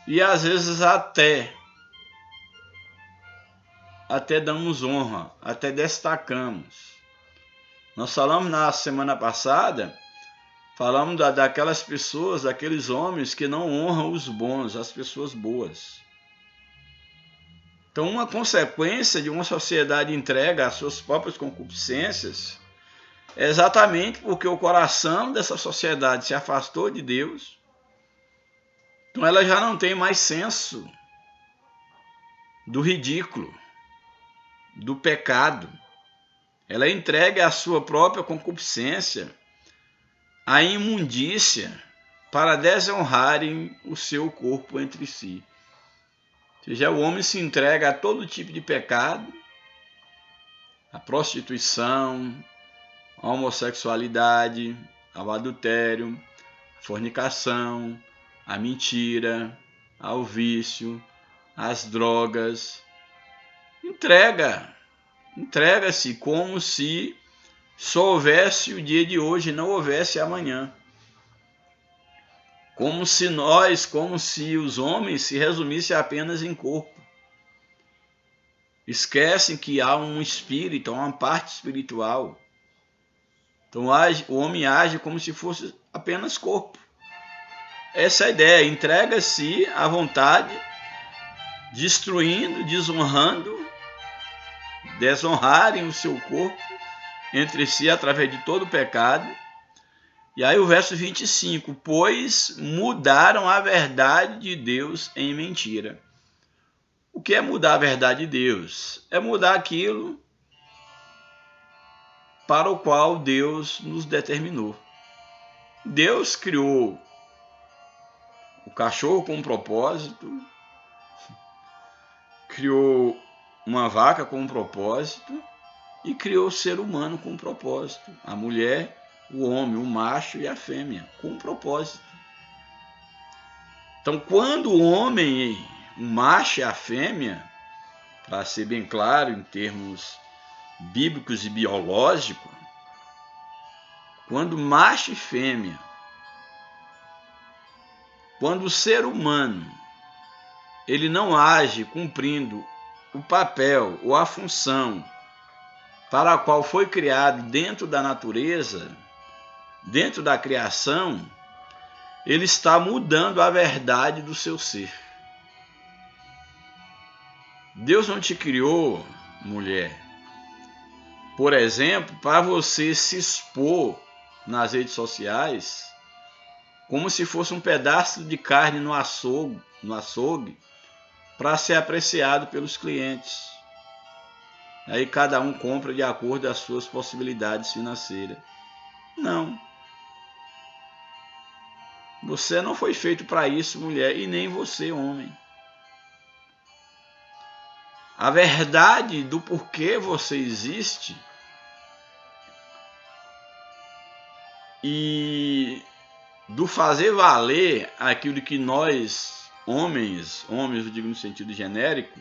e às vezes até damos honra, até destacamos. Nós falamos na semana passada, falamos daquelas pessoas, daqueles homens que não honram os bons, as pessoas boas. Então, uma consequência de uma sociedade entregue às suas próprias concupiscências é exatamente porque o coração dessa sociedade se afastou de Deus. Então, ela já não tem mais senso do ridículo, do pecado. Ela é entregue à sua própria concupiscência, à imundícia, para desonrarem o seu corpo entre si. Ou seja, o homem se entrega a todo tipo de pecado, a prostituição, a homossexualidade, ao adultério, a fornicação, a mentira, ao vício, às drogas. Entrega-se como se só houvesse o dia de hoje e não houvesse amanhã. Como se os homens se resumissem apenas em corpo. Esquecem que há um espírito, há uma parte espiritual. Então o homem age como se fosse apenas corpo. Essa é a ideia, entrega-se à vontade, destruindo, desonrarem o seu corpo entre si através de todo o pecado. E aí o verso 25, pois mudaram a verdade de Deus em mentira. O que é mudar a verdade de Deus? É mudar aquilo para o qual Deus nos determinou. Deus criou o cachorro com um propósito, criou uma vaca com um propósito e criou o ser humano com um propósito. A mulher, o homem, o macho e a fêmea, com um propósito. Então, quando o homem, o macho e a fêmea, para ser bem claro em termos bíblicos e biológicos, quando macho e fêmea, quando o ser humano ele não age cumprindo o papel ou a função para a qual foi criado dentro da natureza, dentro da criação, ele está mudando a verdade do seu ser. Deus não te criou, mulher, por exemplo, para você se expor nas redes sociais como se fosse um pedaço de carne no açougue para ser apreciado pelos clientes. Aí cada um compra de acordo com as suas possibilidades financeiras. Não. Você não foi feito para isso, mulher, e nem você, homem. A verdade do porquê você existe e do fazer valer aquilo que nós, homens eu digo no sentido genérico,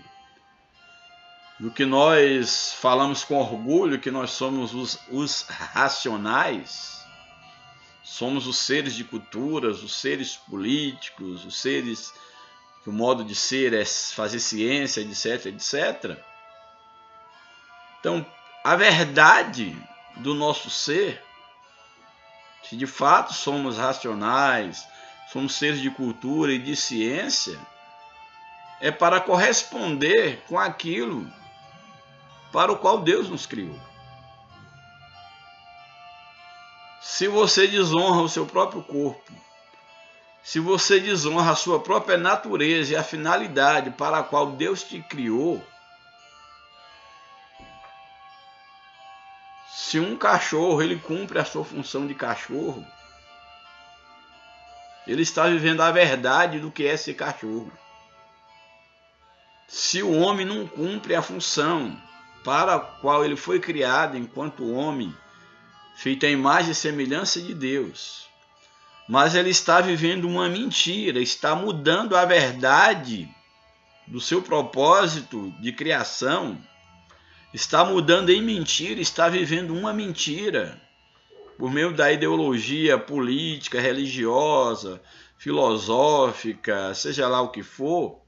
do que nós falamos com orgulho, que nós somos os racionais, somos os seres de culturas, os seres políticos, os seres que o modo de ser é fazer ciência, etc, etc. Então, a verdade do nosso ser, se de fato somos racionais, somos seres de cultura e de ciência, é para corresponder com aquilo para o qual Deus nos criou. Se você desonra o seu próprio corpo, se você desonra a sua própria natureza e a finalidade para a qual Deus te criou, se um cachorro ele cumpre a sua função de cachorro, ele está vivendo a verdade do que é ser cachorro. Se o homem não cumpre a função para a qual ele foi criado enquanto homem, feito à imagem e semelhança de Deus, mas ele está vivendo uma mentira, está mudando a verdade do seu propósito de criação, está mudando em mentira, está vivendo uma mentira, por meio da ideologia política, religiosa, filosófica, seja lá o que for,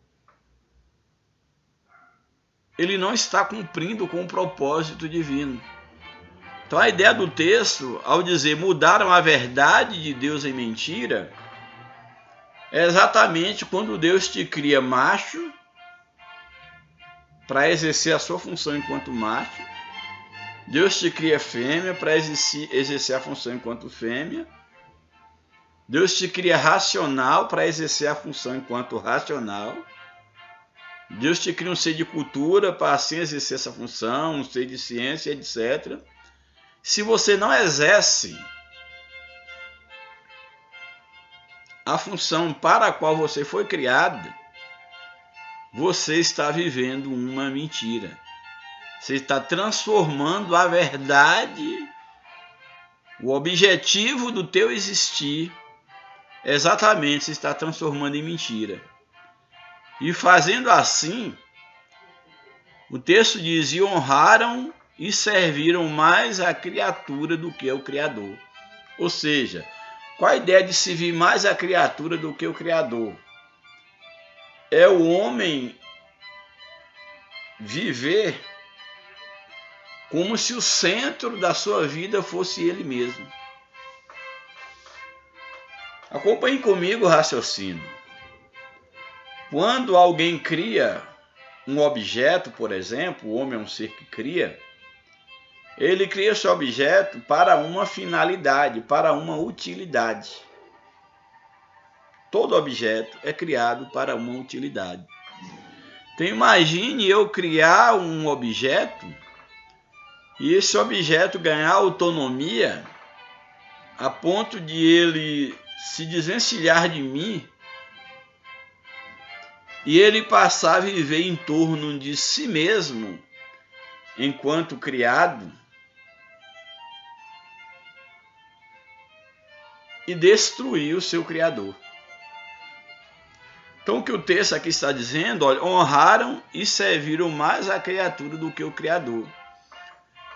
ele não está cumprindo com o propósito divino. Então a ideia do texto, ao dizer mudaram a verdade de Deus em mentira, é exatamente quando Deus te cria macho para exercer a sua função enquanto macho, Deus te cria fêmea para exercer a função enquanto fêmea, Deus te cria racional para exercer a função enquanto racional, Deus te cria um ser de cultura para assim exercer essa função, um ser de ciência, etc. Se você não exerce a função para a qual você foi criado, você está vivendo uma mentira. Você está transformando a verdade, o objetivo do teu existir, exatamente se está transformando em mentira. E fazendo assim, o texto diz, e honraram e serviram mais a criatura do que o Criador. Ou seja, qual a ideia de servir mais a criatura do que o Criador? É o homem viver como se o centro da sua vida fosse ele mesmo. Acompanhe comigo o raciocínio. Quando alguém cria um objeto, por exemplo, o homem é um ser que cria, ele cria esse objeto para uma finalidade, para uma utilidade. Todo objeto é criado para uma utilidade. Então imagine eu criar um objeto e esse objeto ganhar autonomia a ponto de ele se desvencilhar de mim e ele passar a viver em torno de si mesmo enquanto criado e destruir o seu Criador. Então o que o texto aqui está dizendo, olha, honraram e serviram mais a criatura do que o Criador.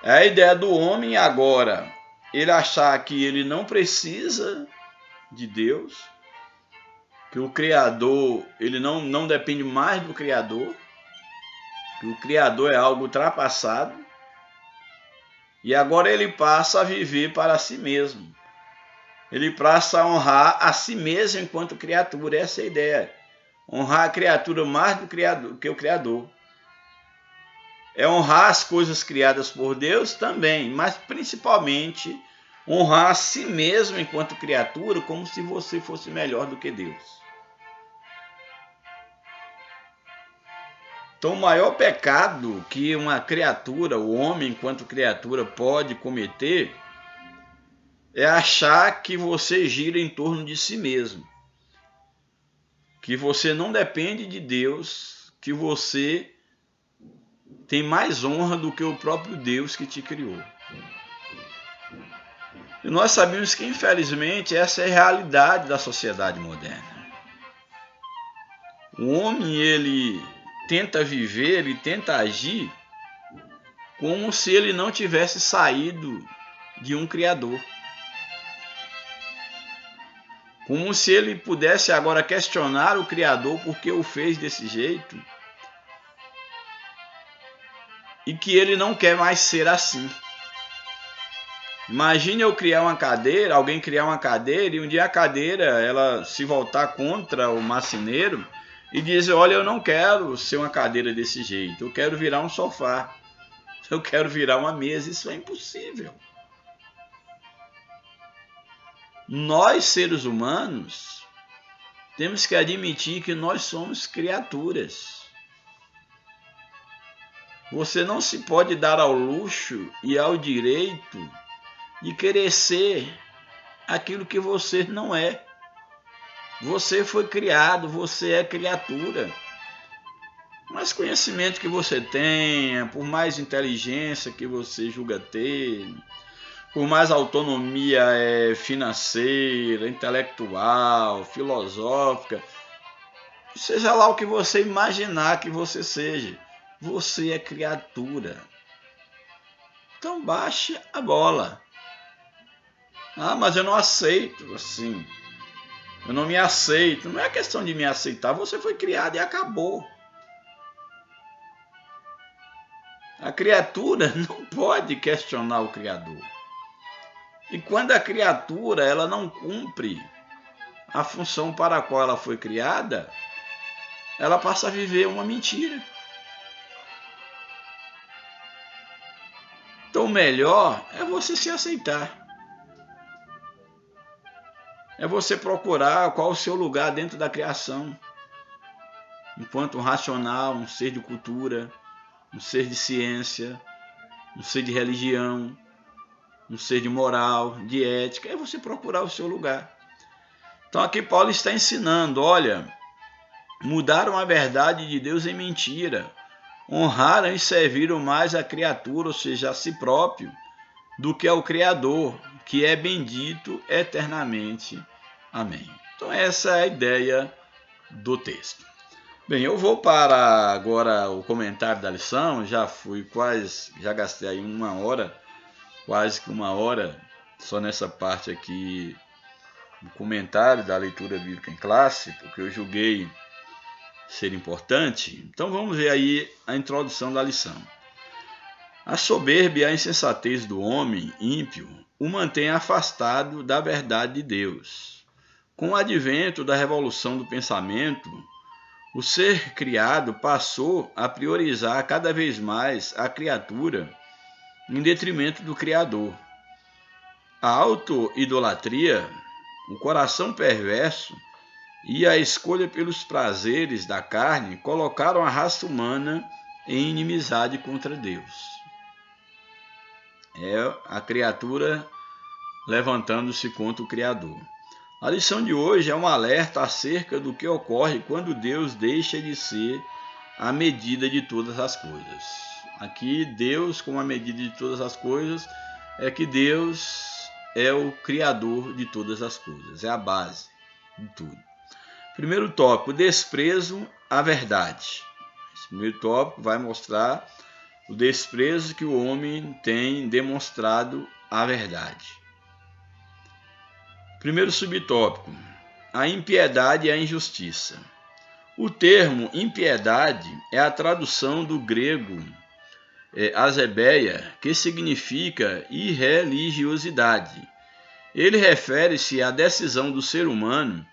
É a ideia do homem agora ele achar que ele não precisa de Deus, que o Criador, ele não depende mais do Criador, que o Criador é algo ultrapassado, e agora ele passa a viver para si mesmo. Ele passa a honrar a si mesmo enquanto criatura. Essa é a ideia. Honrar a criatura mais do que o Criador. É honrar as coisas criadas por Deus também, mas principalmente honrar a si mesmo enquanto criatura, como se você fosse melhor do que Deus. Então, o maior pecado que uma criatura, o homem enquanto criatura, pode cometer é achar que você gira em torno de si mesmo, que você não depende de Deus, que você tem mais honra do que o próprio Deus que te criou. E nós sabemos que, infelizmente, essa é a realidade da sociedade moderna. O homem, ele tenta viver, ele tenta agir como se ele não tivesse saído de um Criador. Como se ele pudesse agora questionar o Criador por que o fez desse jeito e que ele não quer mais ser assim. Imagine eu criar uma cadeira, alguém criar uma cadeira e um dia a cadeira ela se voltar contra o marceneiro e dizer, olha, eu não quero ser uma cadeira desse jeito, eu quero virar um sofá, eu quero virar uma mesa. Isso é impossível. Nós, seres humanos, temos que admitir que nós somos criaturas. Você não se pode dar ao luxo e ao direito de querer ser aquilo que você não é. Você foi criado, você é criatura. Mais conhecimento que você tenha, por mais inteligência que você julga ter, por mais autonomia financeira, intelectual, filosófica, seja lá o que você imaginar que você seja, você é criatura. Então baixe a bola. Ah, mas eu não aceito assim. Eu não me aceito. Não é questão de me aceitar. Você foi criado e acabou. A criatura não pode questionar o Criador. E quando a criatura ela não cumpre a função para a qual ela foi criada, ela passa a viver uma mentira. Então o melhor é você se aceitar. É você procurar qual o seu lugar dentro da criação. Enquanto um racional, um ser de cultura, um ser de ciência, um ser de religião, um ser de moral, de ética. É você procurar o seu lugar. Então aqui Paulo está ensinando, olha, mudaram a verdade de Deus em mentira. Honraram e serviram mais a criatura, ou seja, a si próprio, do que ao Criador, que é bendito eternamente. Amém. Então essa é a ideia do texto. Bem, eu vou para agora o comentário da lição. Já gastei aí quase que uma hora, só nessa parte aqui do comentário da leitura bíblica em classe, porque eu julguei ser importante. Então vamos ver aí a introdução da lição. A soberba e a insensatez do homem ímpio o mantém afastado da verdade de Deus. Com o advento da revolução do pensamento, o ser criado passou a priorizar cada vez mais a criatura em detrimento do Criador. A auto-idolatria, o coração perverso e a escolha pelos prazeres da carne colocaram a raça humana em inimizade contra Deus. É a criatura levantando-se contra o Criador. A lição de hoje é um alerta acerca do que ocorre quando Deus deixa de ser a medida de todas as coisas. Aqui, Deus, como a medida de todas as coisas, é que Deus é o Criador de todas as coisas, é a base de tudo. Primeiro tópico, desprezo à verdade. Esse primeiro tópico vai mostrar o desprezo que o homem tem demonstrado à verdade. Primeiro subtópico: a impiedade e a injustiça. O termo impiedade é a tradução do grego azebeia, que significa irreligiosidade. Ele refere-se à decisão do ser humano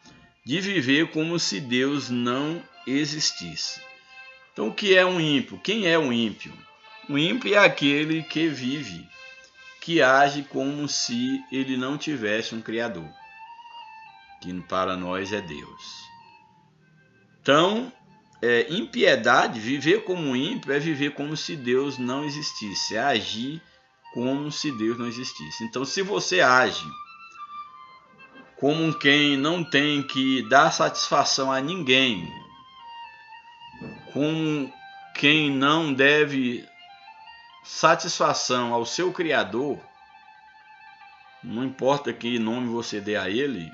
de viver como se Deus não existisse. Então, o que é um ímpio? Quem é um ímpio? O ímpio é aquele que vive, que age como se ele não tivesse um Criador, que para nós é Deus. Então, impiedade, viver como ímpio, é viver como se Deus não existisse, é agir como se Deus não existisse. Então, se você age como quem não tem que dar satisfação a ninguém, como quem não deve satisfação ao seu Criador, não importa que nome você dê a ele,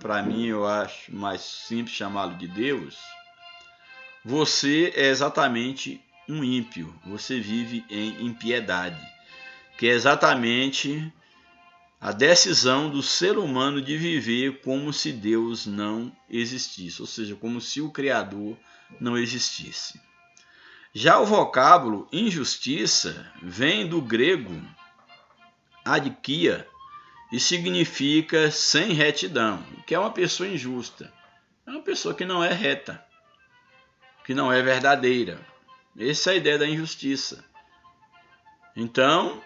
para mim eu acho mais simples chamá-lo de Deus, você é exatamente um ímpio, você vive em impiedade, que é exatamente a decisão do ser humano de viver como se Deus não existisse, ou seja, como se o Criador não existisse. Já o vocábulo injustiça vem do grego adikia e significa sem retidão, que é uma pessoa injusta, é uma pessoa que não é reta, que não é verdadeira. Essa é a ideia da injustiça. Então,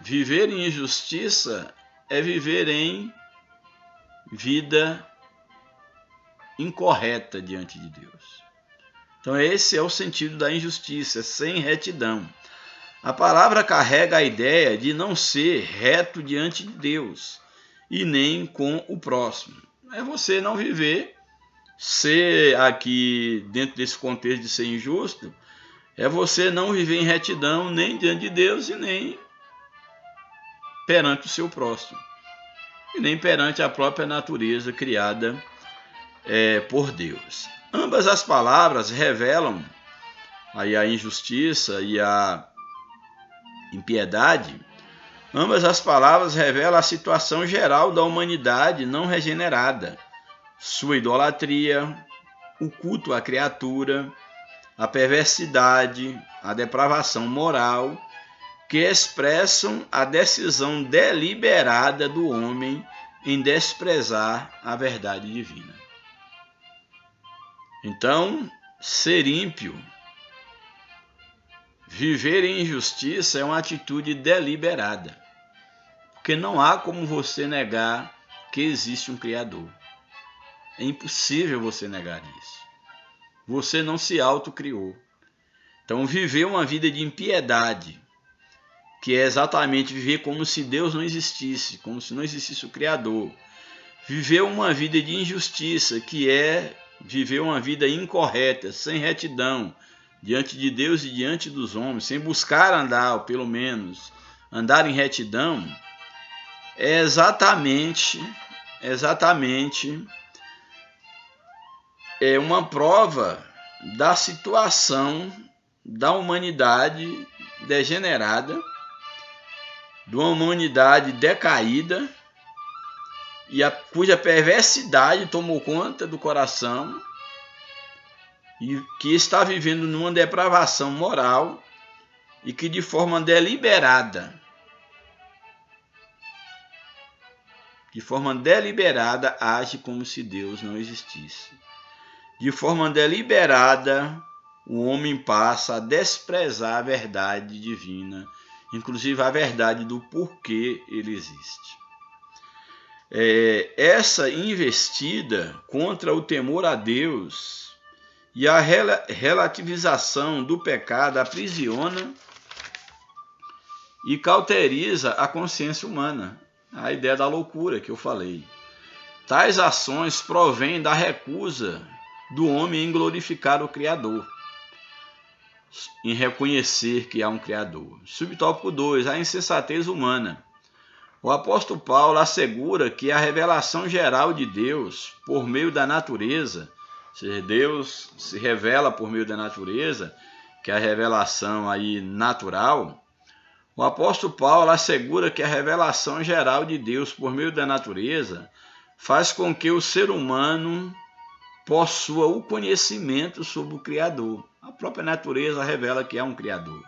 viver em injustiça é viver em vida incorreta diante de Deus. Então esse é o sentido da injustiça, sem retidão. A palavra carrega a ideia de não ser reto diante de Deus e nem com o próximo. É você não viver, ser aqui dentro desse contexto de ser injusto, é você não viver em retidão nem diante de Deus e nem perante o seu próximo, e nem perante a própria natureza criada por Deus. Ambas as palavras revelam aí a injustiça e a impiedade. Ambas as palavras revelam a situação geral da humanidade não regenerada, sua idolatria, o culto à criatura, a perversidade, a depravação moral, que expressam a decisão deliberada do homem em desprezar a verdade divina. Então, ser ímpio, viver em injustiça é uma atitude deliberada, porque não há como você negar que existe um Criador. É impossível você negar isso. Você não se autocriou. Então, viver uma vida de impiedade, que é exatamente viver como se Deus não existisse, como se não existisse o Criador. Viver uma vida de injustiça, que é viver uma vida incorreta, sem retidão, diante de Deus e diante dos homens, sem buscar andar, ou pelo menos andar em retidão, é exatamente uma prova da situação da humanidade degenerada, de uma humanidade decaída, e cuja perversidade tomou conta do coração e que está vivendo numa depravação moral e que de forma deliberada age como se Deus não existisse. De forma deliberada, o homem passa a desprezar a verdade divina, inclusive a verdade do porquê ele existe. Essa investida contra o temor a Deus e a relativização do pecado aprisiona e cauteriza a consciência humana, a ideia da loucura que eu falei. Tais ações provêm da recusa do homem em glorificar o Criador, em reconhecer que há um Criador. Subtópico 2, a insensatez humana. O apóstolo Paulo assegura que a revelação geral de Deus por meio da natureza, ou seja, Deus se revela por meio da natureza, que é a revelação aí natural. O apóstolo Paulo assegura que a revelação geral de Deus por meio da natureza faz com que o ser humano possua o conhecimento sobre o Criador. A própria natureza revela que há um Criador.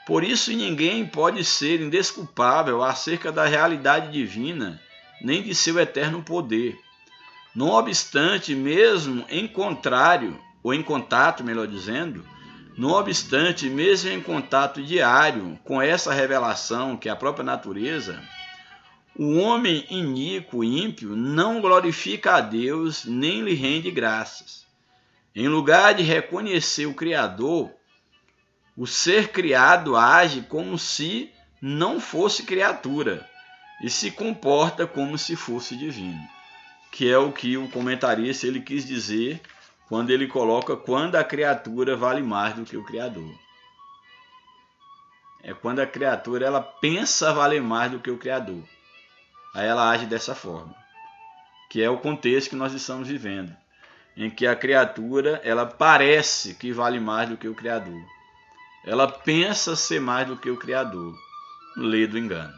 Por isso, ninguém pode ser indesculpável acerca da realidade divina, nem de seu eterno poder. Não obstante, mesmo em contrário, ou em contato, melhor dizendo, não obstante, mesmo em contato diário com essa revelação que é a própria natureza, o homem iníquo e ímpio não glorifica a Deus nem lhe rende graças. Em lugar de reconhecer o Criador, o ser criado age como se não fosse criatura e se comporta como se fosse divino, que é o que o comentarista ele quis dizer quando ele coloca quando a criatura vale mais do que o Criador. É quando a criatura ela pensa valer mais do que o Criador. Aí ela age dessa forma, que é o contexto que nós estamos vivendo, em que a criatura ela parece que vale mais do que o Criador. Ela pensa ser mais do que o Criador, lê do engano.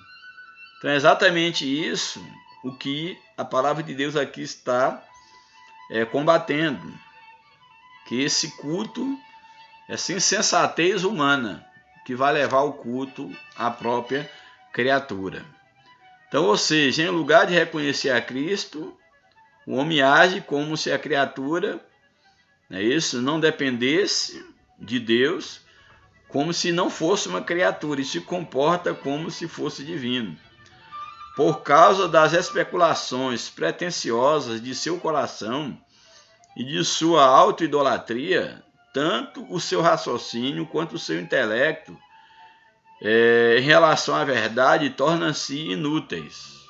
Então é exatamente isso o que a palavra de Deus aqui está combatendo, que esse culto, essa insensatez humana, que vai levar o culto à própria criatura. Então, ou seja, em lugar de reconhecer a Cristo, o homem age como se a criatura, não dependesse de Deus, como se não fosse uma criatura, e se comporta como se fosse divino. Por causa das especulações pretensiosas de seu coração e de sua autoidolatria, tanto o seu raciocínio quanto o seu intelecto em relação à verdade tornam-se inúteis.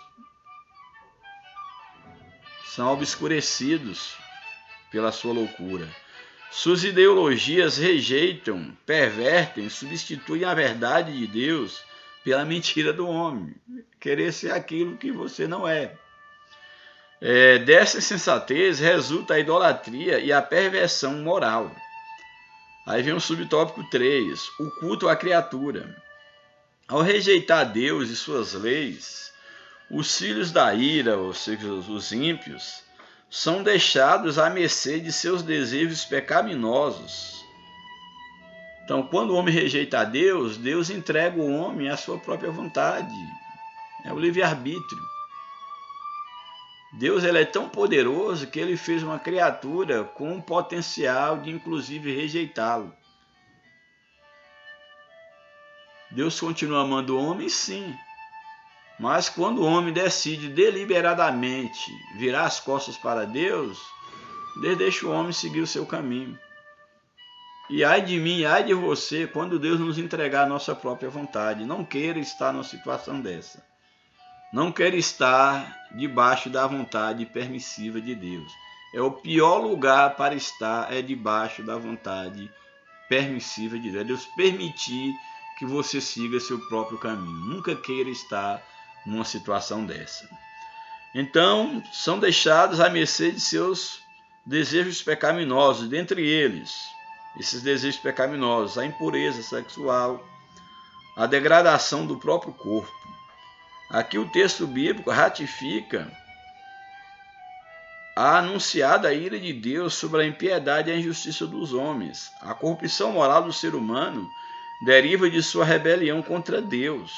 São obscurecidos pela sua loucura. Suas ideologias rejeitam, pervertem, substituem a verdade de Deus pela mentira do homem. Querer ser aquilo que você não é. Dessa insensatez resulta a idolatria e a perversão moral. Aí vem o subtópico 3, o culto à criatura. Ao rejeitar Deus e suas leis, os filhos da ira, ou seja, os ímpios, são deixados à mercê de seus desejos pecaminosos. Então, quando o homem rejeita a Deus, Deus entrega o homem à sua própria vontade. É o livre-arbítrio. Deus ele é tão poderoso que ele fez uma criatura com o potencial de, inclusive, rejeitá-lo. Deus continua amando o homem, sim. Mas quando o homem decide deliberadamente virar as costas para Deus, Deus deixa o homem seguir o seu caminho. E ai de mim, ai de você, quando Deus nos entregar a nossa própria vontade. Não queira estar numa situação dessa. Não queira estar debaixo da vontade permissiva de Deus. É o pior lugar para estar, é debaixo da vontade permissiva de Deus. É Deus permitir que você siga seu próprio caminho. Nunca queira estar numa situação dessa. Então, são deixados à mercê de seus desejos pecaminosos, dentre eles, esses desejos pecaminosos, a impureza sexual, a degradação do próprio corpo. Aqui o texto bíblico ratifica a anunciada ira de Deus sobre a impiedade e a injustiça dos homens. A corrupção moral do ser humano deriva de sua rebelião contra Deus.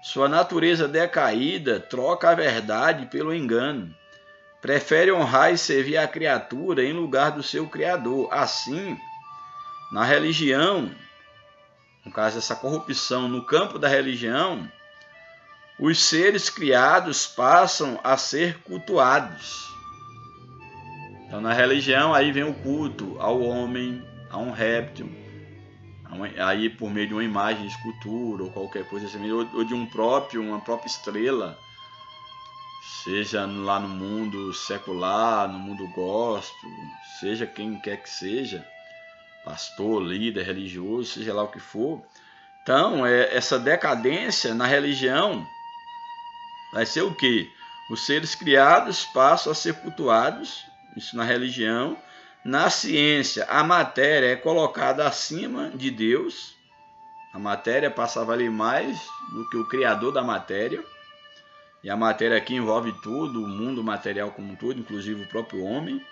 Sua natureza decaída troca a verdade pelo engano. Prefere honrar e servir a criatura em lugar do seu Criador. Assim, na religião, no caso dessa corrupção no campo da religião, os seres criados passam a ser cultuados. Então, na religião, aí vem o culto ao homem, a um réptil, aí por meio de uma imagem de escultura ou qualquer coisa assim, ou de uma própria estrela, seja lá no mundo secular, no mundo gospel, seja quem quer que seja, pastor, líder religioso, seja lá o que for. Então, essa decadência na religião vai ser o quê? Os seres criados passam a ser cultuados, isso na religião. Na ciência, a matéria é colocada acima de Deus. A matéria passa a valer mais do que o Criador da matéria. e a matéria aqui envolve tudo, o mundo material como um todo, inclusive o próprio homem.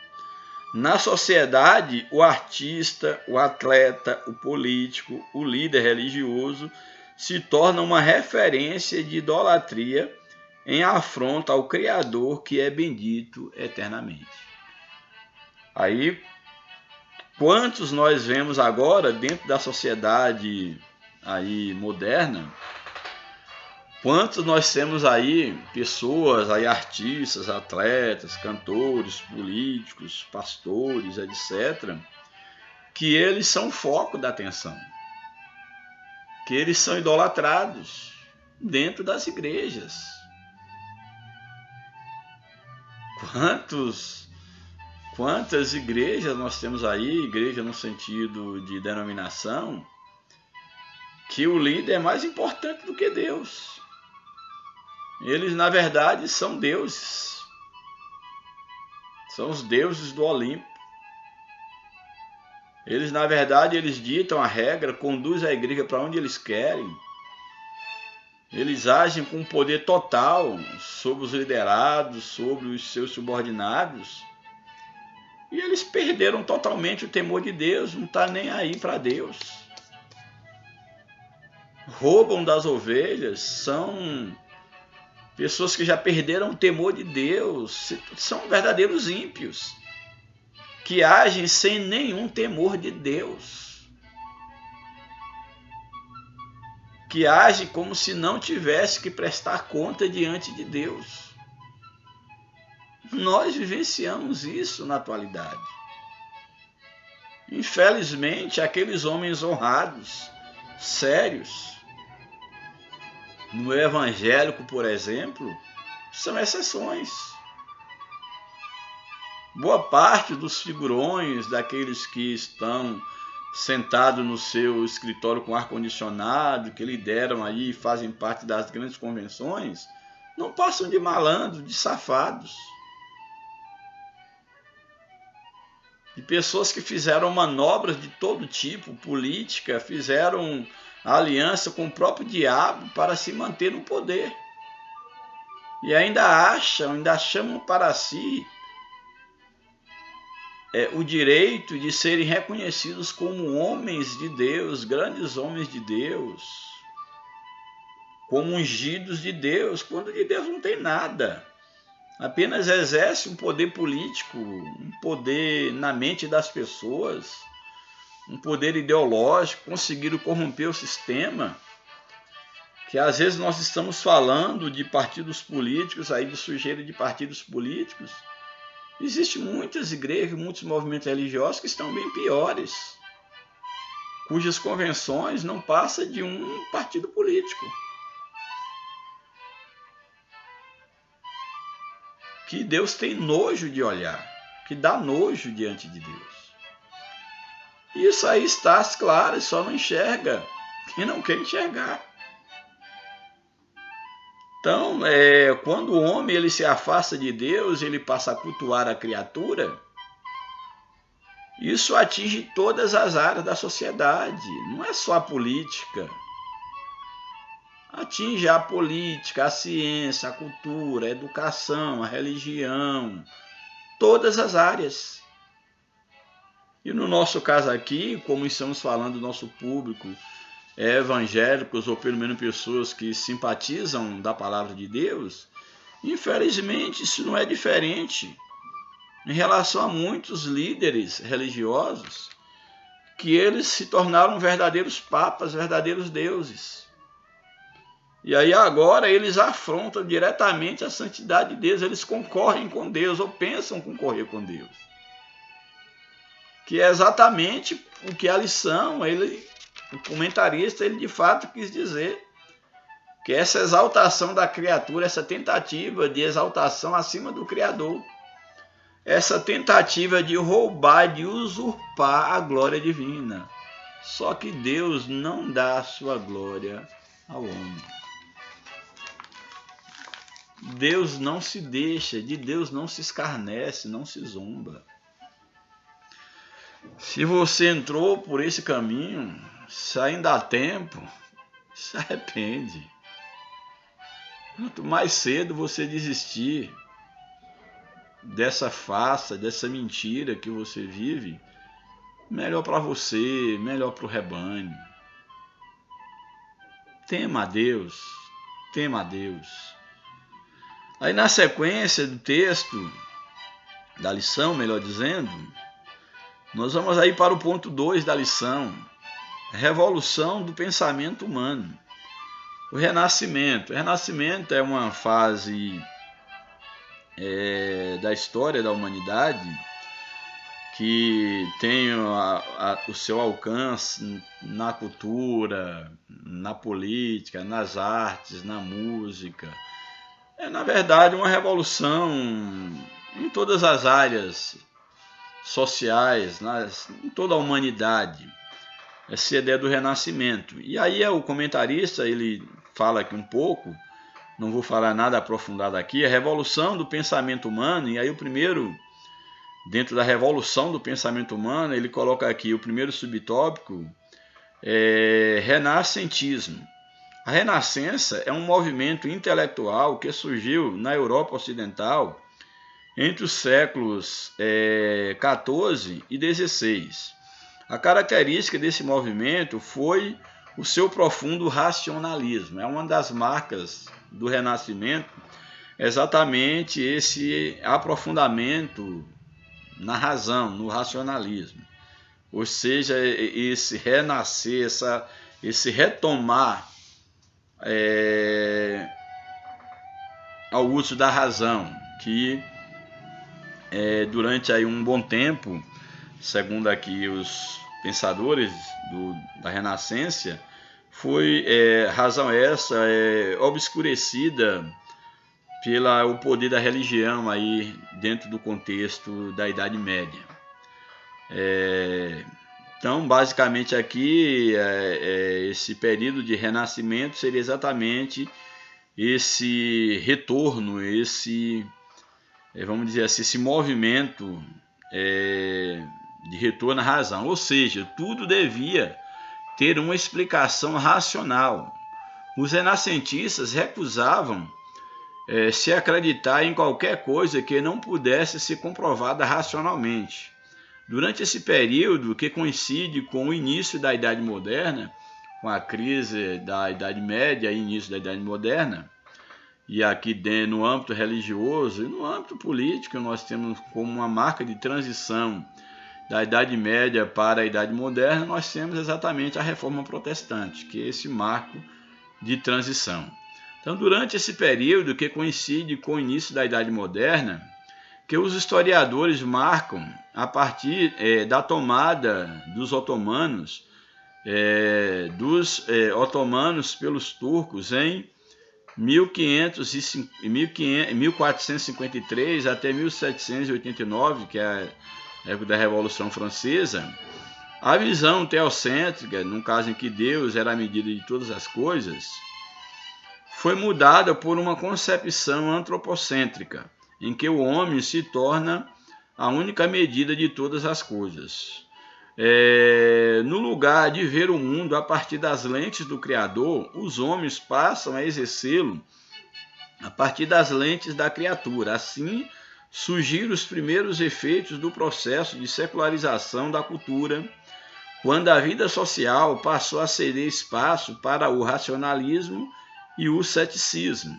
Na sociedade, o artista, o atleta, o político, o líder religioso se torna uma referência de idolatria em afronta ao Criador, que é bendito eternamente. Aí, quantos nós vemos agora dentro da sociedade aí moderna? Quantos nós temos aí pessoas, aí artistas, atletas, cantores, políticos, pastores, etc., que eles são o foco da atenção, que eles são idolatrados dentro das igrejas. Quantas igrejas nós temos aí, igreja no sentido de denominação, que o líder é mais importante do que Deus. Eles, na verdade, são deuses. São os deuses do Olimpo. Eles, na verdade, eles ditam a regra, conduzem a igreja para onde eles querem. Eles agem com poder total sobre os liderados, sobre os seus subordinados. E eles perderam totalmente o temor de Deus, não está nem aí para Deus. Roubam das ovelhas, são pessoas que já perderam o temor de Deus, são verdadeiros ímpios, que agem sem nenhum temor de Deus, que agem como se não tivesse que prestar conta diante de Deus. Nós vivenciamos isso na atualidade. Infelizmente, aqueles homens honrados, sérios, no evangélico, por exemplo, são exceções. Boa parte dos figurões, daqueles que estão sentados no seu escritório com ar-condicionado, que lideram aí e fazem parte das grandes convenções, não passam de malandros, de safados. De pessoas que fizeram manobras de todo tipo, política, fizeram aliança com o próprio diabo para se manter no poder. E ainda chamam para si o direito de serem reconhecidos como homens de Deus, grandes homens de Deus, como ungidos de Deus, quando de Deus não tem nada. Apenas exerce um poder político, um poder na mente das pessoas, um poder ideológico, conseguiram corromper o sistema, que às vezes nós estamos falando de partidos políticos, aí de sujeira de partidos políticos. Existem muitas igrejas, muitos movimentos religiosos que estão bem piores, cujas convenções não passam de um partido político, que Deus tem nojo de olhar, que dá nojo diante de Deus. Isso aí está claro, só não enxerga quem não quer enxergar. Então, quando o homem ele se afasta de Deus, ele passa a cultuar a criatura, isso atinge todas as áreas da sociedade, não é só a política. Atinge a política, a ciência, a cultura, a educação, a religião, todas as áreas. E no nosso caso aqui, como estamos falando do nosso público, evangélicos ou pelo menos pessoas que simpatizam da palavra de Deus, infelizmente isso não é diferente em relação a muitos líderes religiosos que eles se tornaram verdadeiros papas, verdadeiros deuses. E aí agora eles afrontam diretamente a santidade de Deus, eles concorrem com Deus ou pensam concorrer com Deus. Que é exatamente o que a lição, o comentarista, ele de fato quis dizer. Que essa exaltação da criatura, essa tentativa de exaltação acima do Criador, essa tentativa de roubar, de usurpar a glória divina. Só que Deus não dá a sua glória ao homem. Deus não se deixa, de Deus não se escarnece, não se zomba. Se você entrou por esse caminho, se ainda há tempo, se arrepende. Quanto mais cedo você desistir dessa farsa, dessa mentira que você vive, melhor para você, melhor para o rebanho. Tema a Deus, tema a Deus. Aí na sequência do texto, da lição, melhor dizendo, nós vamos aí para o ponto 2 da lição, revolução do pensamento humano. O renascimento. O renascimento é uma fase da história da humanidade que tem o seu alcance na cultura, na política, nas artes, na música. É, na verdade, uma revolução em todas as áreas sociais, em toda a humanidade. Essa ideia do renascimento. E aí o comentarista, ele fala aqui um pouco, não vou falar nada aprofundado aqui, a revolução do pensamento humano. E aí o primeiro, dentro da revolução do pensamento humano, ele coloca aqui o primeiro subtópico, renascentismo. A Renascença é um movimento intelectual que surgiu na Europa Ocidental entre os séculos XIV e XVI. A característica desse movimento foi o seu profundo racionalismo. É uma das marcas do Renascimento, exatamente esse aprofundamento na razão, no racionalismo. Ou seja, esse renascer, esse retomar ao uso da razão, que durante aí um bom tempo, segundo aqui os pensadores da Renascença, foi razão essa obscurecida pelo poder da religião aí dentro do contexto da Idade Média. Então, basicamente aqui, esse período de renascimento seria exatamente esse retorno, vamos dizer assim, esse movimento de retorno à razão. Ou seja, tudo devia ter uma explicação racional. Os renascentistas recusavam se acreditar em qualquer coisa que não pudesse ser comprovada racionalmente. Durante esse período, que coincide com o início da Idade Moderna, com a crise da Idade Média e início da Idade Moderna, e aqui no âmbito religioso e no âmbito político, nós temos como uma marca de transição da Idade Média para a Idade Moderna, nós temos exatamente a Reforma Protestante, que é esse marco de transição. Então, durante esse período, que coincide com o início da Idade Moderna, que os historiadores marcam a partir da tomada dos otomanos, pelos turcos em 1453 até 1789, que é a época da Revolução Francesa. A visão teocêntrica, no caso em que Deus era a medida de todas as coisas, foi mudada por uma concepção antropocêntrica, em que o homem se torna a única medida de todas as coisas. No lugar de ver o mundo a partir das lentes do Criador, os homens passam a exercê-lo a partir das lentes da criatura. Assim, surgiram os primeiros efeitos do processo de secularização da cultura, quando a vida social passou a ceder espaço para o racionalismo e o ceticismo.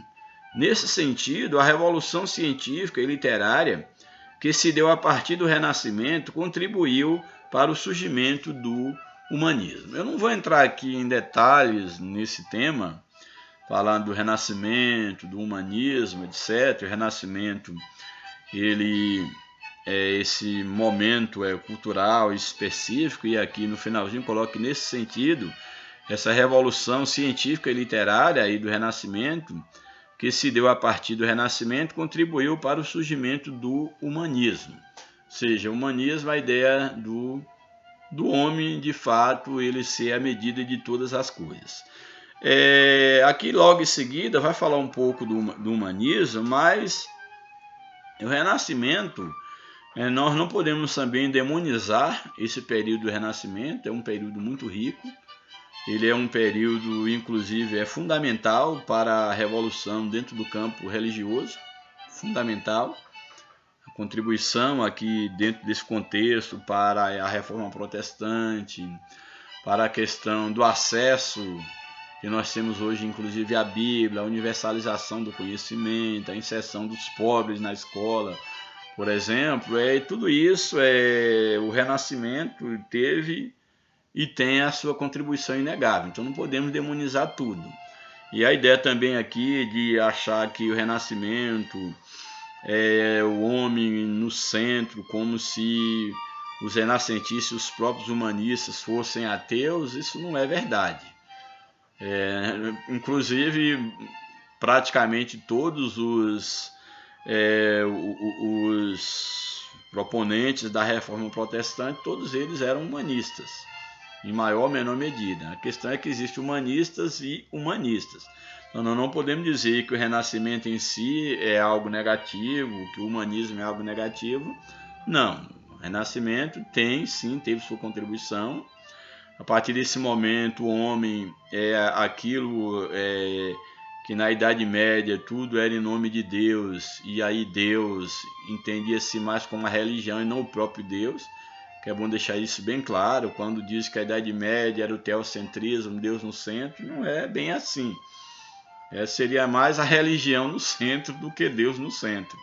Nesse sentido, a revolução científica e literária, que se deu a partir do Renascimento, contribuiu para o surgimento do humanismo. Eu não vou entrar aqui em detalhes nesse tema, falando do Renascimento, do humanismo, etc. O Renascimento, ele esse momento cultural específico, e aqui no finalzinho coloco que nesse sentido, essa revolução científica e literária aí do Renascimento, que se deu a partir do Renascimento, contribuiu para o surgimento do humanismo. Ou seja, o humanismo é a ideia do homem, de fato, ele ser a medida de todas as coisas. Aqui logo em seguida vai falar um pouco do humanismo, mas o Renascimento, nós não podemos também demonizar esse período do Renascimento, é um período muito rico, Ele é um período, inclusive, fundamental para a revolução dentro do campo religioso, fundamental. A contribuição aqui dentro desse contexto para a reforma protestante, para a questão do acesso que nós temos hoje, inclusive a Bíblia, a universalização do conhecimento, a inserção dos pobres na escola, por exemplo, tudo isso o Renascimento teve e tem a sua contribuição inegável. Então não podemos demonizar tudo. E a ideia também aqui de achar que o Renascimento é o homem no centro, como se os renascentistas e os próprios humanistas fossem ateus, isso não é verdade. Inclusive, praticamente todos os proponentes da reforma protestante, todos eles eram humanistas, em maior ou menor medida. A questão é que existem humanistas e humanistas. Então, nós não podemos dizer que o Renascimento em si é algo negativo, que o humanismo é algo negativo. Não, o Renascimento teve sua contribuição. A partir desse momento, o homem é aquilo que na Idade Média tudo era em nome de Deus, e aí Deus entendia-se mais como a religião e não o próprio Deus, que é bom deixar isso bem claro. Quando diz que a Idade Média era o teocentrismo, Deus no centro, não é bem assim. Seria mais a religião no centro do que Deus no centro.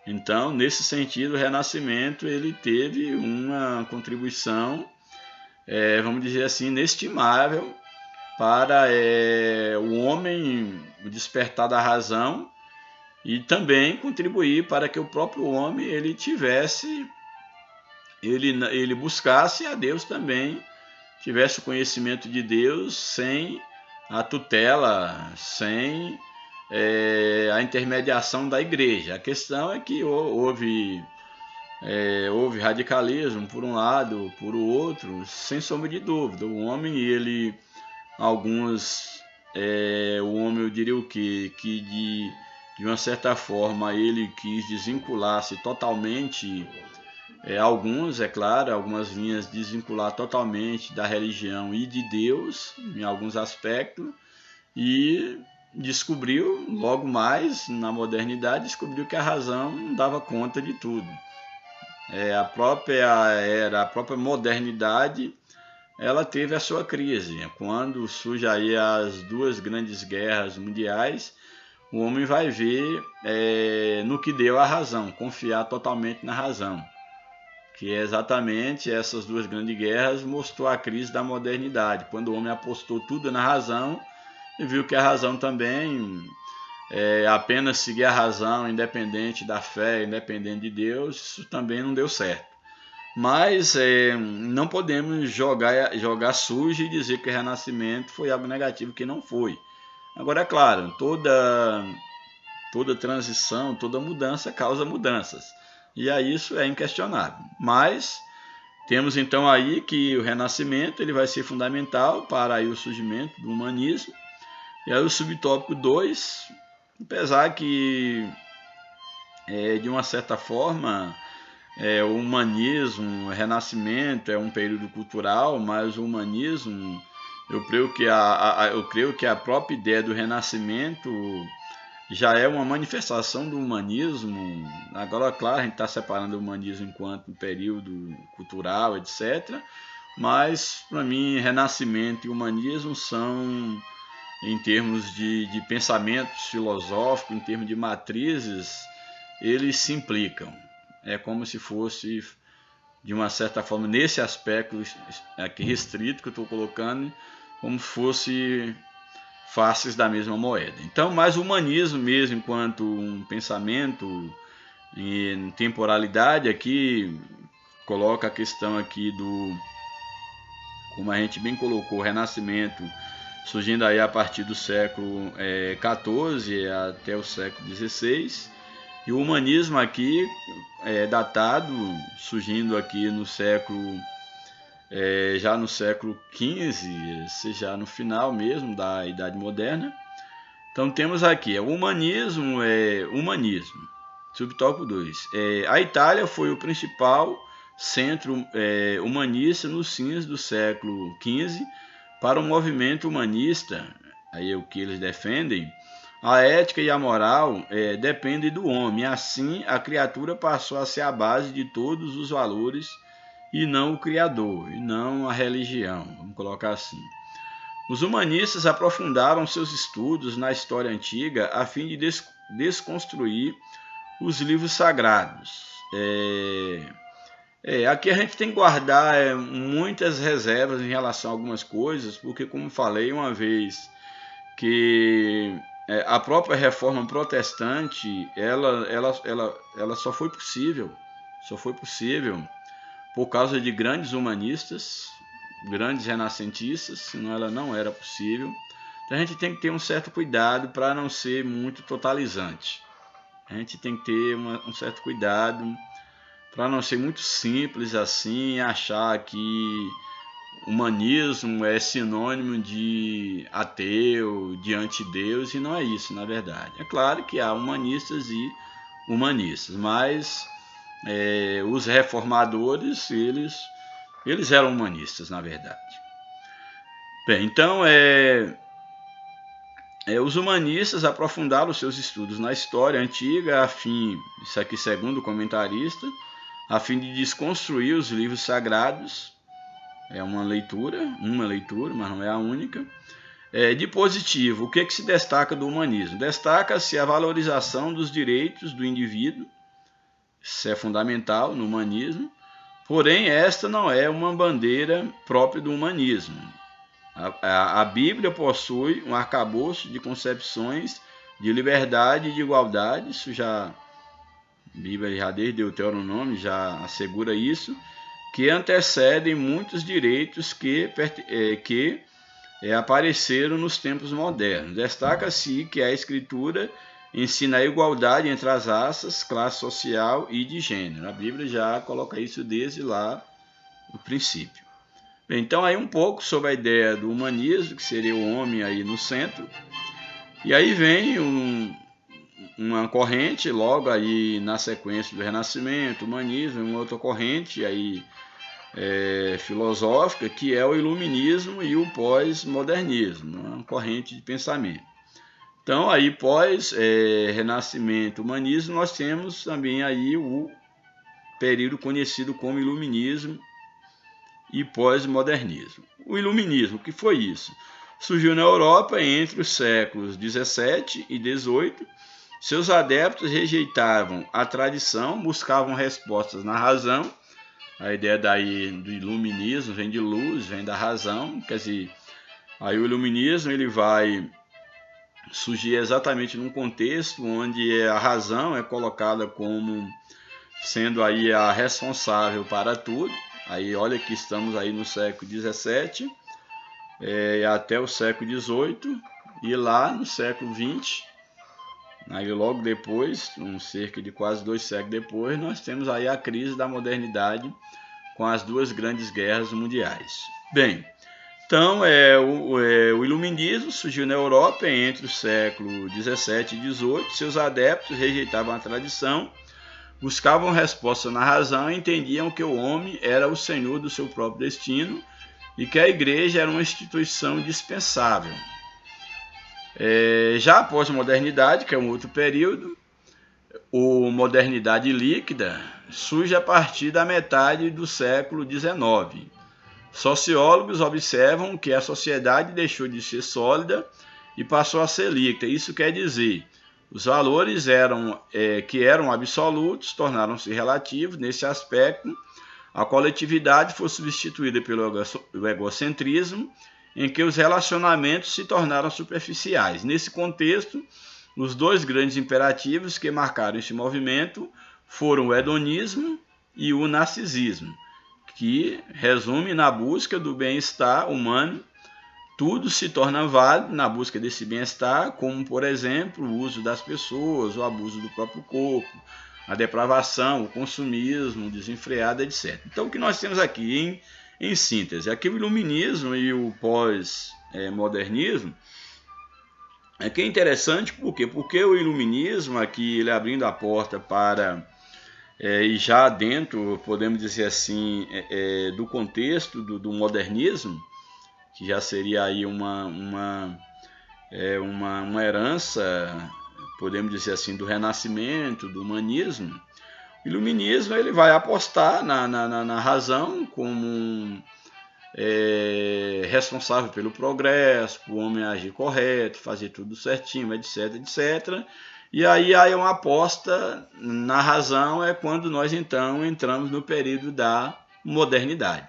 Então, nesse sentido, o Renascimento ele teve uma contribuição, vamos dizer assim, inestimável para o homem despertar da razão e também contribuir para que o próprio homem ele buscasse a Deus também, tivesse o conhecimento de Deus sem a tutela, sem a intermediação da igreja. A questão é que houve radicalismo por um lado, por outro, sem sombra de dúvida. O homem, o homem, eu diria que de uma certa forma ele quis desvincular-se totalmente, algumas linhas desvincular totalmente da religião e de Deus, em alguns aspectos, e descobriu, logo mais, na modernidade, que a razão não dava conta de tudo. A própria modernidade, ela teve a sua crise. Quando surgem aí as duas grandes guerras mundiais, o homem vai ver no que deu a razão, confiar totalmente na razão. Que é exatamente essas duas grandes guerras mostrou a crise da modernidade, quando o homem apostou tudo na razão e viu que a razão também, apenas seguir a razão, independente da fé, independente de Deus, isso também não deu certo. Mas não podemos jogar sujo e dizer que o Renascimento foi algo negativo, que não foi. Agora, é claro, toda transição, toda mudança causa mudanças. E aí isso é inquestionável. Mas temos então aí que o Renascimento ele vai ser fundamental para aí o surgimento do humanismo. E aí o subtópico 2, apesar que de uma certa forma o humanismo, o Renascimento é um período cultural, mas o humanismo, eu creio que a própria ideia do Renascimento já é uma manifestação do humanismo. Agora, claro, a gente está separando o humanismo enquanto período cultural, etc. Mas, para mim, Renascimento e humanismo são, em termos de pensamentos filosóficos, em termos de matrizes, eles se implicam. É como se fosse, de uma certa forma, nesse aspecto aqui restrito que eu estou colocando, como fosse faces da mesma moeda. Então, mais o humanismo mesmo, enquanto um pensamento em temporalidade, aqui coloca a questão aqui como a gente bem colocou, o Renascimento surgindo aí a partir do século XIV até o século XVI, e o humanismo aqui datado, surgindo aqui no século já no século XV, seja no final mesmo da Idade Moderna. Então temos aqui o humanismo, subtópico 2. A Itália foi o principal centro humanista nos fins do século XV, Para o movimento humanista, aí é o que eles defendem, a ética e a moral dependem do homem. Assim, a criatura passou a ser a base de todos os valores e não o criador, e não a religião, vamos colocar assim. Os humanistas aprofundaram seus estudos na história antiga a fim de desconstruir os livros sagrados. Aqui a gente tem que guardar muitas reservas em relação a algumas coisas, porque, como falei uma vez, que a própria reforma protestante ela só foi possível por causa de grandes humanistas, grandes renascentistas, senão ela não era possível. Então a gente tem que ter um certo cuidado para não ser muito totalizante. A gente tem que ter um certo cuidado para não ser muito simples assim, achar que humanismo é sinônimo de ateu, de antideus, e não é isso, na verdade. É claro que há humanistas e humanistas, mas os reformadores, eles eram humanistas, na verdade. Bem, então, os humanistas aprofundaram seus estudos na história antiga, a fim, isso aqui segundo o comentarista, a fim de desconstruir os livros sagrados. É uma leitura, mas não é a única. De positivo, o que se destaca do humanismo? Destaca-se a valorização dos direitos do indivíduo, isso é fundamental no humanismo, porém esta não é uma bandeira própria do humanismo. A Bíblia possui um arcabouço de concepções de liberdade e de igualdade, isso já, a Bíblia já desde Deuteronômio já assegura isso, que antecedem muitos direitos que apareceram nos tempos modernos. Destaca-se que a Escritura ensina a igualdade entre as raças, classe social e de gênero. A Bíblia já coloca isso desde lá no princípio. Bem, então aí um pouco sobre a ideia do humanismo, que seria o homem aí no centro. E aí vem uma corrente, logo aí na sequência do Renascimento, humanismo, uma outra corrente aí filosófica, que é o iluminismo e o pós-modernismo, uma corrente de pensamento. Então, aí pós-renascimento, humanismo, nós temos também aí o período conhecido como iluminismo e pós-modernismo. O iluminismo, o que foi isso? Surgiu na Europa entre os séculos 17 e 18. Seus adeptos rejeitavam a tradição, buscavam respostas na razão. A ideia daí do iluminismo vem de luz, vem da razão, quer dizer, aí o iluminismo ele vai surgir exatamente num contexto onde a razão é colocada como sendo aí a responsável para tudo. Aí olha que estamos aí no século XVII até o século XVIII, e lá no século XX, aí logo depois, cerca de quase 2 séculos depois, nós temos aí a crise da modernidade com as 2 grandes guerras mundiais. Bem, então o iluminismo surgiu na Europa entre o século 17 e 18. Seus adeptos rejeitavam a tradição, buscavam resposta na razão e entendiam que o homem era o senhor do seu próprio destino e que a igreja era uma instituição dispensável. Já após a modernidade, que é um outro período, a modernidade líquida surge a partir da metade do século XIX. Sociólogos observam que a sociedade deixou de ser sólida e passou a ser líquida. Isso quer dizer, os valores que eram absolutos tornaram-se relativos. Nesse aspecto, a coletividade foi substituída pelo egocentrismo, em que os relacionamentos se tornaram superficiais. Nesse contexto, os 2 grandes imperativos que marcaram esse movimento foram o hedonismo e o narcisismo, que resume na busca do bem-estar humano. Tudo se torna válido na busca desse bem-estar, como, por exemplo, o uso das pessoas, o abuso do próprio corpo, a depravação, o consumismo desenfreado, etc. Então, o que nós temos aqui em síntese? Aqui o iluminismo e o pós-modernismo que é interessante, por quê? Porque o iluminismo, aqui ele abrindo a porta para, e já dentro, podemos dizer assim, do contexto do modernismo, que já seria aí uma herança, podemos dizer assim, do Renascimento, do humanismo. O iluminismo ele vai apostar na razão como responsável pelo progresso, o homem agir correto, fazer tudo certinho, etc, etc. E aí uma aposta na razão é quando nós então entramos no período da modernidade.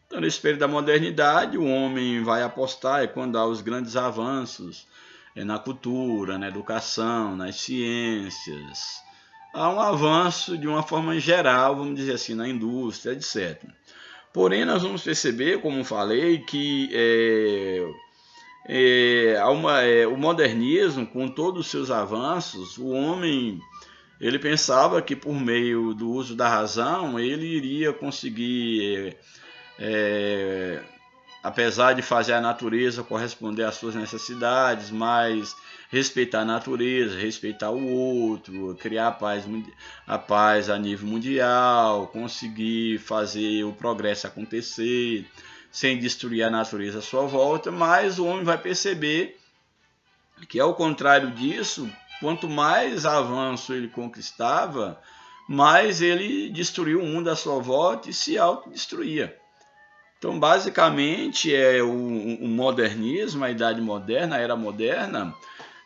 Então, nesse período da modernidade, o homem vai apostar quando há os grandes avanços na cultura, na educação, nas ciências. Há um avanço de uma forma geral, vamos dizer assim, na indústria, etc. Porém, nós vamos perceber, como falei, que o modernismo, com todos os seus avanços, o homem ele pensava que por meio do uso da razão ele iria conseguir, apesar de fazer a natureza corresponder às suas necessidades, mas respeitar a natureza, respeitar o outro, criar a paz a nível mundial, conseguir fazer o progresso acontecer, sem destruir a natureza à sua volta. Mas o homem vai perceber que, ao contrário disso, quanto mais avanço ele conquistava, mais ele destruía o mundo à sua volta e se autodestruía. Então, basicamente, o modernismo, a Idade Moderna, a Era Moderna,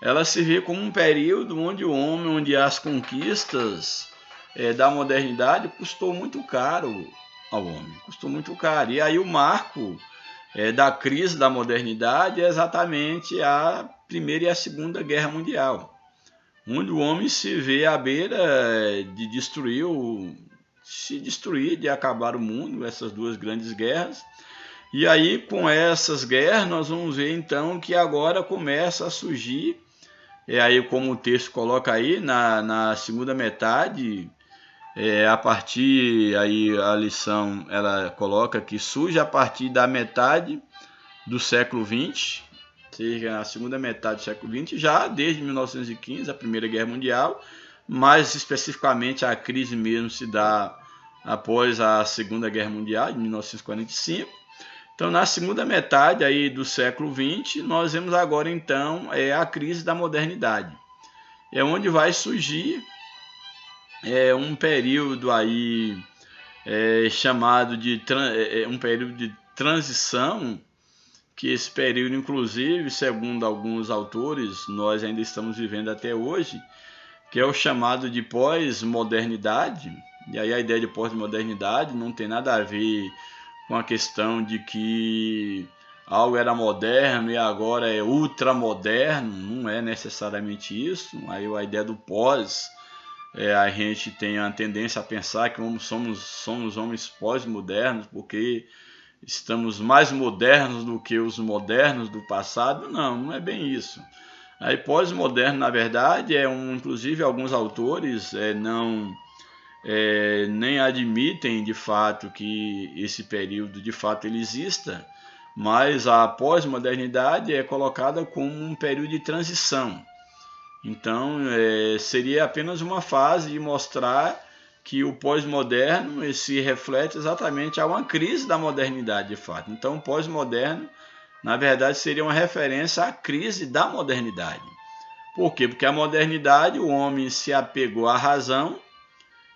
ela se vê como um período onde o homem, onde as conquistas da modernidade custou muito caro ao homem, custou muito caro. E aí o marco da crise da modernidade é exatamente a Primeira e a Segunda Guerra Mundial, onde o homem se vê à beira de se destruir, de acabar o mundo, essas duas grandes guerras. E aí, com essas guerras, nós vamos ver então que agora começa a surgir, aí como o texto coloca aí, na segunda metade, a partir, aí a lição ela coloca que surge a partir da metade do século XX, ou seja, a segunda metade do século XX, já desde 1915, a Primeira Guerra Mundial, mais especificamente a crise mesmo se dá após a Segunda Guerra Mundial, de 1945. Então, na segunda metade aí do século XX, nós vemos agora então a crise da modernidade. É onde vai surgir um período aí chamado de um período de transição, que esse período, inclusive, segundo alguns autores, nós ainda estamos vivendo até hoje, que é o chamado de pós-modernidade. E aí a ideia de pós-modernidade não tem nada a ver com a questão de que algo era moderno e agora é ultramoderno, não é necessariamente isso. Aí a ideia do pós, a gente tem a tendência a pensar que somos homens pós-modernos, porque estamos mais modernos do que os modernos do passado. Não é bem isso. Aí pós-moderno, na verdade, inclusive alguns autores nem admitem de fato que esse período de fato ele exista, mas a pós-modernidade é colocada como um período de transição. Então seria apenas uma fase de mostrar que o pós-moderno se reflete exatamente a uma crise da modernidade de fato. Então o pós-moderno, na verdade, seria uma referência à crise da modernidade. Por quê? Porque a modernidade, o homem se apegou à razão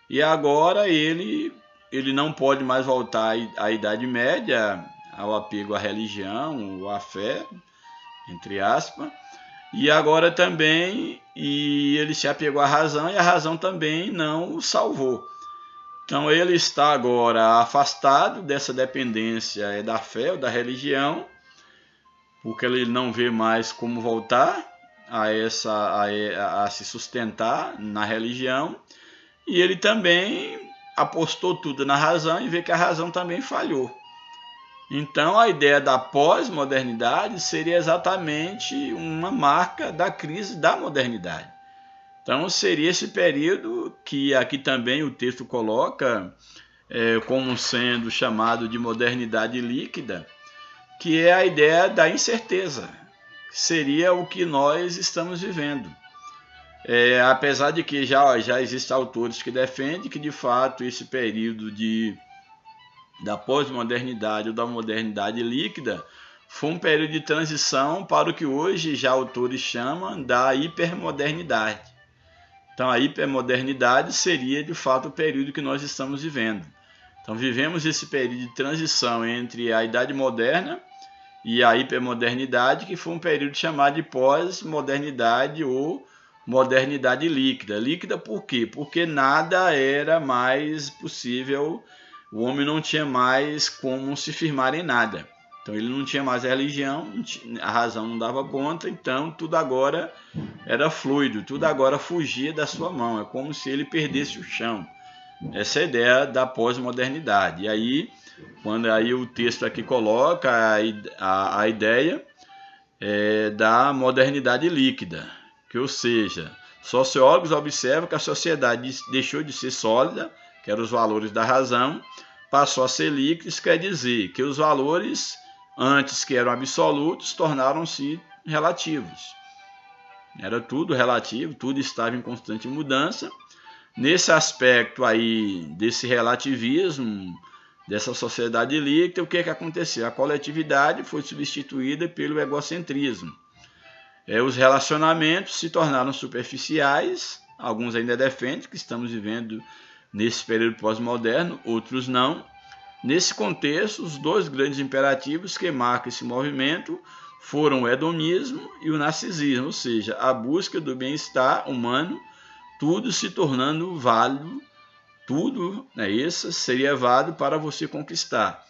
e agora ele não pode mais voltar à Idade Média, ao apego à religião, ou à fé, entre aspas. E agora também ele se apegou à razão e a razão também não o salvou. Então ele está agora afastado dessa dependência da fé ou da religião, porque ele não vê mais como voltar a se sustentar na religião, e ele também apostou tudo na razão e vê que a razão também falhou. Então a ideia da pós-modernidade seria exatamente uma marca da crise da modernidade. Então seria esse período que aqui também o texto coloca como sendo chamado de modernidade líquida, que é a ideia da incerteza, que seria o que nós estamos vivendo. Apesar de que já existem autores que defendem que de fato esse período da pós-modernidade ou da modernidade líquida foi um período de transição para o que hoje já autores chamam da hipermodernidade. Então a hipermodernidade seria de fato o período que nós estamos vivendo. Então vivemos esse período de transição entre a Idade Moderna e a hipermodernidade, que foi um período chamado de pós-modernidade ou modernidade líquida. Líquida por quê? Porque nada era mais possível, o homem não tinha mais como se firmar em nada. Então ele não tinha mais a religião, a razão não dava conta, então tudo agora era fluido, tudo agora fugia da sua mão, é como se ele perdesse o chão. Essa é a ideia da pós-modernidade. E aí, quando aí o texto aqui coloca a ideia da modernidade líquida, que, ou seja, sociólogos observam que a sociedade deixou de ser sólida, que eram os valores da razão, passou a ser líquida, isso quer dizer que os valores antes que eram absolutos tornaram-se relativos. Era tudo relativo, tudo estava em constante mudança. Nesse aspecto aí desse relativismo, dessa sociedade líquida, o que aconteceu? A coletividade foi substituída pelo egocentrismo. Os relacionamentos se tornaram superficiais, alguns ainda defendem que estamos vivendo nesse período pós-moderno, outros não. Nesse contexto, os dois grandes imperativos que marcam esse movimento foram o hedonismo e o narcisismo, ou seja, a busca do bem-estar humano, tudo se tornando válido, tudo, isso seria válido para você conquistar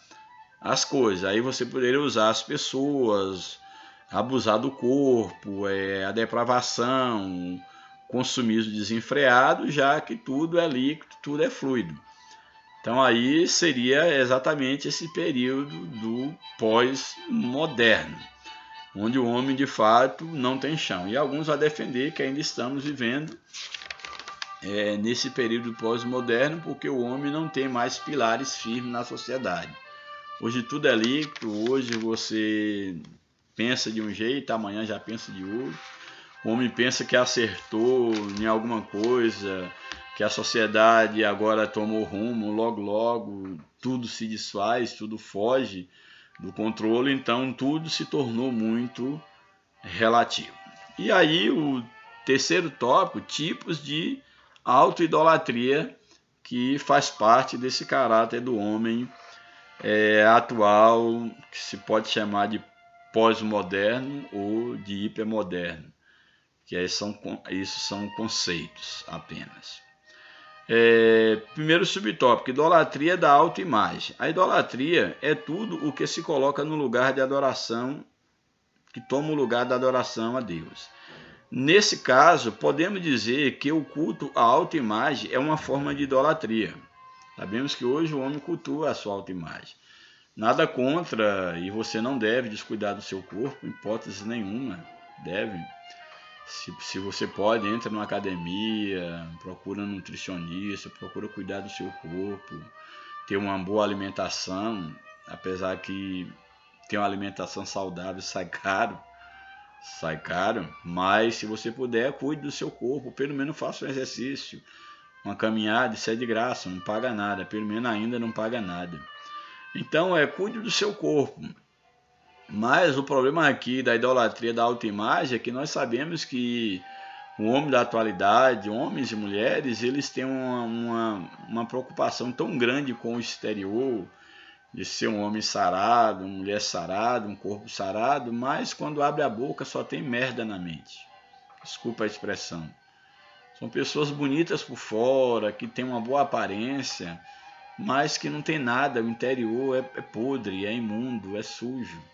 as coisas. Aí você poderia usar as pessoas, abusar do corpo, a depravação, consumismo desenfreado, já que tudo é líquido, tudo é fluido. Então aí seria exatamente esse período do pós-moderno, onde o homem de fato não tem chão. E alguns vão defender que ainda estamos vivendo nesse período pós-moderno, porque o homem não tem mais pilares firmes na sociedade. Hoje tudo é líquido, hoje você pensa de um jeito, amanhã já pensa de outro. O homem pensa que acertou em alguma coisa, que a sociedade agora tomou rumo, logo tudo se desfaz, tudo foge do controle, então tudo se tornou muito relativo. E aí o terceiro tópico, tipos de autoidolatria, que faz parte desse caráter do homem atual, que se pode chamar de pós-moderno ou de hipermoderno, que isso são conceitos apenas. Primeiro subtópico, idolatria da autoimagem. A idolatria é tudo o que se coloca no lugar de adoração, que toma o lugar da adoração a Deus. Nesse caso, podemos dizer que o culto à autoimagem é uma forma de idolatria. Sabemos que hoje o homem cultua a sua autoimagem. Nada contra, e você não deve descuidar do seu corpo, em hipótese nenhuma, deve. Se você pode, entra numa academia, procura um nutricionista, procura cuidar do seu corpo, ter uma boa alimentação, apesar que ter uma alimentação saudável sai caro, mas se você puder, cuide do seu corpo, pelo menos faça um exercício, uma caminhada, isso é de graça, não paga nada, pelo menos ainda não paga nada. Então, cuide do seu corpo. Mas o problema aqui da idolatria da autoimagem é que nós sabemos que o homem da atualidade, homens e mulheres, eles têm uma preocupação tão grande com o exterior, de ser um homem sarado, uma mulher sarada, um corpo sarado, mas quando abre a boca só tem merda na mente. Desculpa a expressão. São pessoas bonitas por fora, que têm uma boa aparência, mas que não tem nada, o interior é podre, é imundo, é sujo.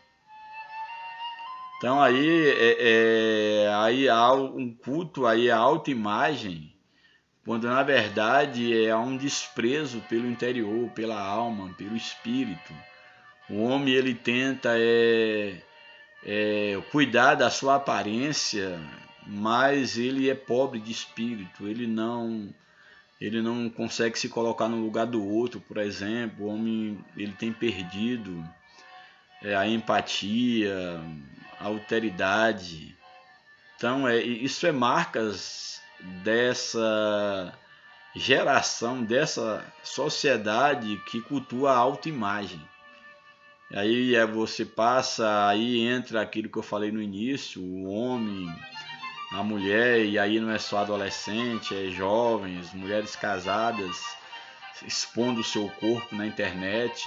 Então aí há um culto aí à autoimagem, quando na verdade há um desprezo pelo interior, pela alma, pelo espírito. O homem ele tenta cuidar da sua aparência, mas ele é pobre de espírito, ele não consegue se colocar no lugar do outro, por exemplo. O homem ele tem perdido a empatia, a alteridade. Então, isso é marcas dessa geração, dessa sociedade que cultua a autoimagem. Aí você passa, aí entra aquilo que eu falei no início, o homem, a mulher, e aí não é só adolescente, é jovens, mulheres casadas, expondo o seu corpo na internet,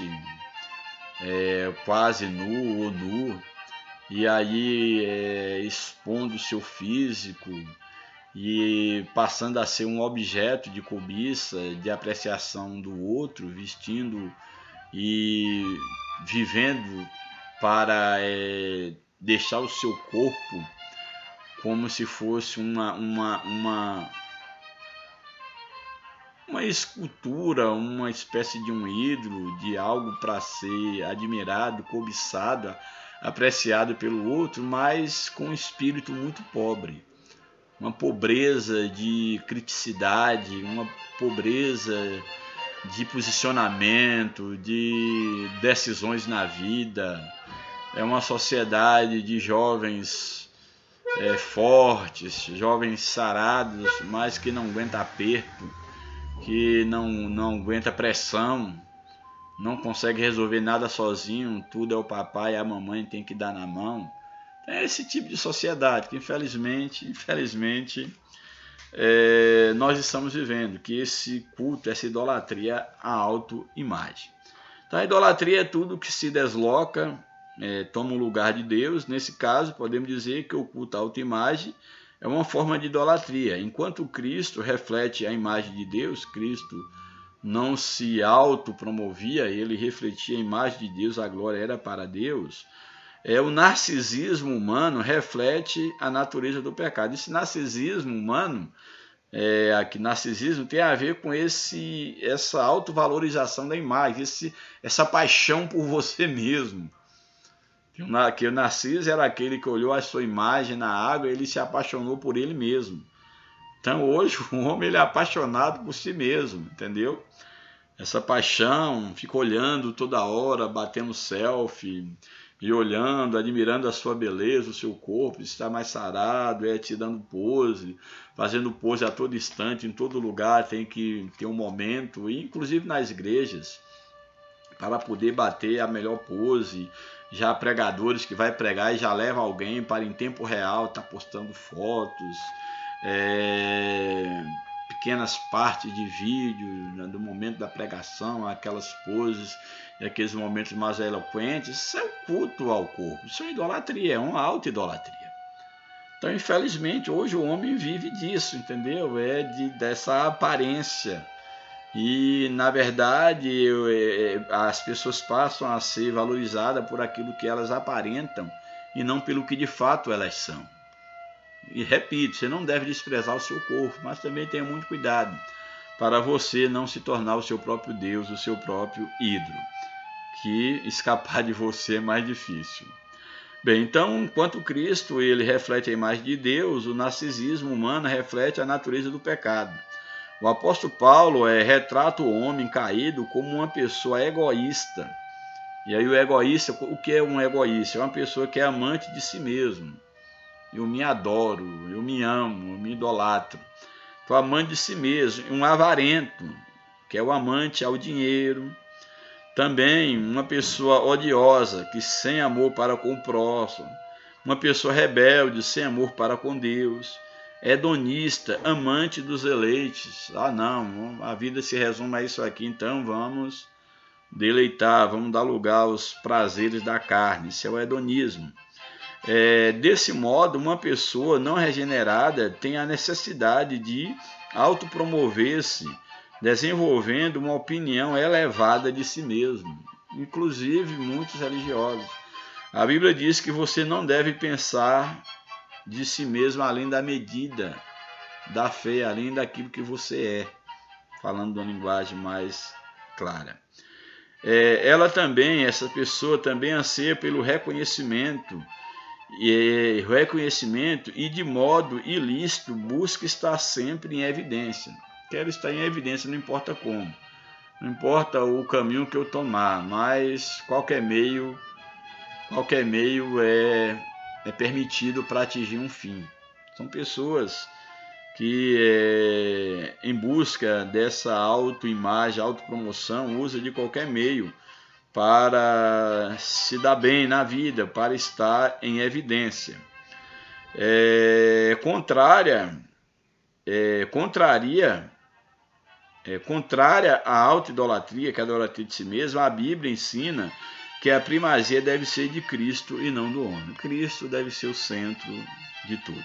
quase nu ou nu, e aí expondo o seu físico e passando a ser um objeto de cobiça, de apreciação do outro, vestindo e vivendo para deixar o seu corpo como se fosse uma escultura, uma espécie de um ídolo, de algo para ser admirado, cobiçado, apreciado pelo outro, mas com um espírito muito pobre. Uma pobreza de criticidade, uma pobreza de posicionamento, de decisões na vida. É uma sociedade de jovens fortes, jovens sarados, mas que não aguenta aperto, que não aguenta pressão, não consegue resolver nada sozinho, tudo é o papai e a mamãe tem que dar na mão. É esse tipo de sociedade que infelizmente nós estamos vivendo, que esse culto, essa idolatria à autoimagem. Então a idolatria é tudo que se desloca, toma o lugar de Deus. Nesse caso, podemos dizer que o culto à autoimagem é uma forma de idolatria. Enquanto Cristo reflete a imagem de Deus, Cristo não se autopromovia, ele refletia a imagem de Deus, a glória era para Deus. O narcisismo humano reflete a natureza do pecado. Esse narcisismo humano, aqui narcisismo tem a ver com essa autovalorização da imagem, essa paixão por você mesmo. Que o Narciso era aquele que olhou a sua imagem na água e ele se apaixonou por ele mesmo. Então hoje o homem ele é apaixonado por si mesmo, entendeu? Essa paixão, fica olhando toda hora, batendo selfie, e olhando, admirando a sua beleza, o seu corpo, está mais sarado, te dando pose, fazendo pose a todo instante, em todo lugar tem que ter um momento, inclusive nas igrejas, para poder bater a melhor pose. Já pregadores que vai pregar e já leva alguém para em tempo real estar postando fotos, pequenas partes de vídeo, né, do momento da pregação, aquelas poses e aqueles momentos mais eloquentes. Isso é um culto ao corpo, isso é idolatria, é uma auto-idolatria. Então, infelizmente, hoje o homem vive disso, entendeu? Dessa aparência. E, na verdade, as pessoas passam a ser valorizadas por aquilo que elas aparentam e não pelo que de fato elas são. E repito, você não deve desprezar o seu corpo, mas também tenha muito cuidado para você não se tornar o seu próprio Deus, o seu próprio ídolo, que escapar de você é mais difícil. Bem, então, enquanto Cristo ele reflete a imagem de Deus, o narcisismo humano reflete a natureza do pecado. O apóstolo Paulo retrata o homem caído como uma pessoa egoísta. E aí o egoísta, o que é um egoísta? É uma pessoa que é amante de si mesmo. Eu me adoro, eu me amo, eu me idolatro. Estou amante de si mesmo. Um avarento, que é o amante ao dinheiro. Também uma pessoa odiosa, que sem amor para com o próximo. Uma pessoa rebelde, sem amor para com Deus. Hedonista, amante dos eleites. Não, a vida se resume a isso aqui, então vamos deleitar, vamos dar lugar aos prazeres da carne. Isso é o hedonismo. Desse modo, uma pessoa não regenerada tem a necessidade de autopromover-se, desenvolvendo uma opinião elevada de si mesmo, inclusive muitos religiosos. A Bíblia diz que você não deve pensar de si mesmo além da medida da fé, além daquilo que você é, falando de uma linguagem mais clara. Essa pessoa também anseia pelo reconhecimento e de modo ilícito busca estar sempre em evidência. Quero estar em evidência, não importa como, não importa o caminho que eu tomar, mas qualquer meio é permitido para atingir um fim. São pessoas que em busca dessa autoimagem, autopromoção, usa de qualquer meio para se dar bem na vida, para estar em evidência. Contrária à autoidolatria, que é a idolatria de si mesmo, a Bíblia ensina que a primazia deve ser de Cristo e não do homem. Cristo deve ser o centro de tudo.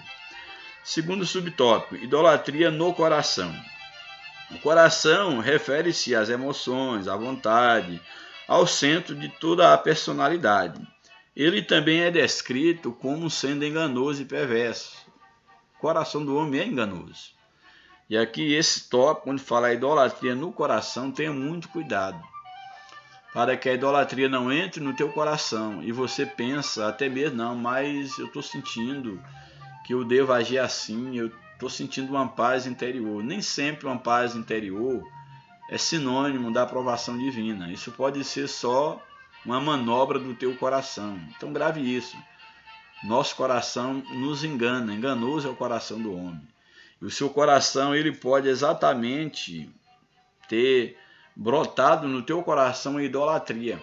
Segundo subtópico, idolatria no coração. O coração refere-se às emoções, à vontade, ao centro de toda a personalidade. Ele também é descrito como sendo enganoso e perverso. O coração do homem é enganoso. E aqui esse tópico, quando fala idolatria no coração, tenha muito cuidado, para que a idolatria não entre no teu coração e você pensa até mesmo, não, mas eu estou sentindo que eu devo agir assim, eu estou sentindo uma paz interior. Nem sempre uma paz interior é sinônimo da aprovação divina. Isso pode ser só uma manobra do teu coração. Então grave isso. Nosso coração nos engana, enganoso é o coração do homem. E o seu coração, ele pode exatamente ter brotado no teu coração a idolatria.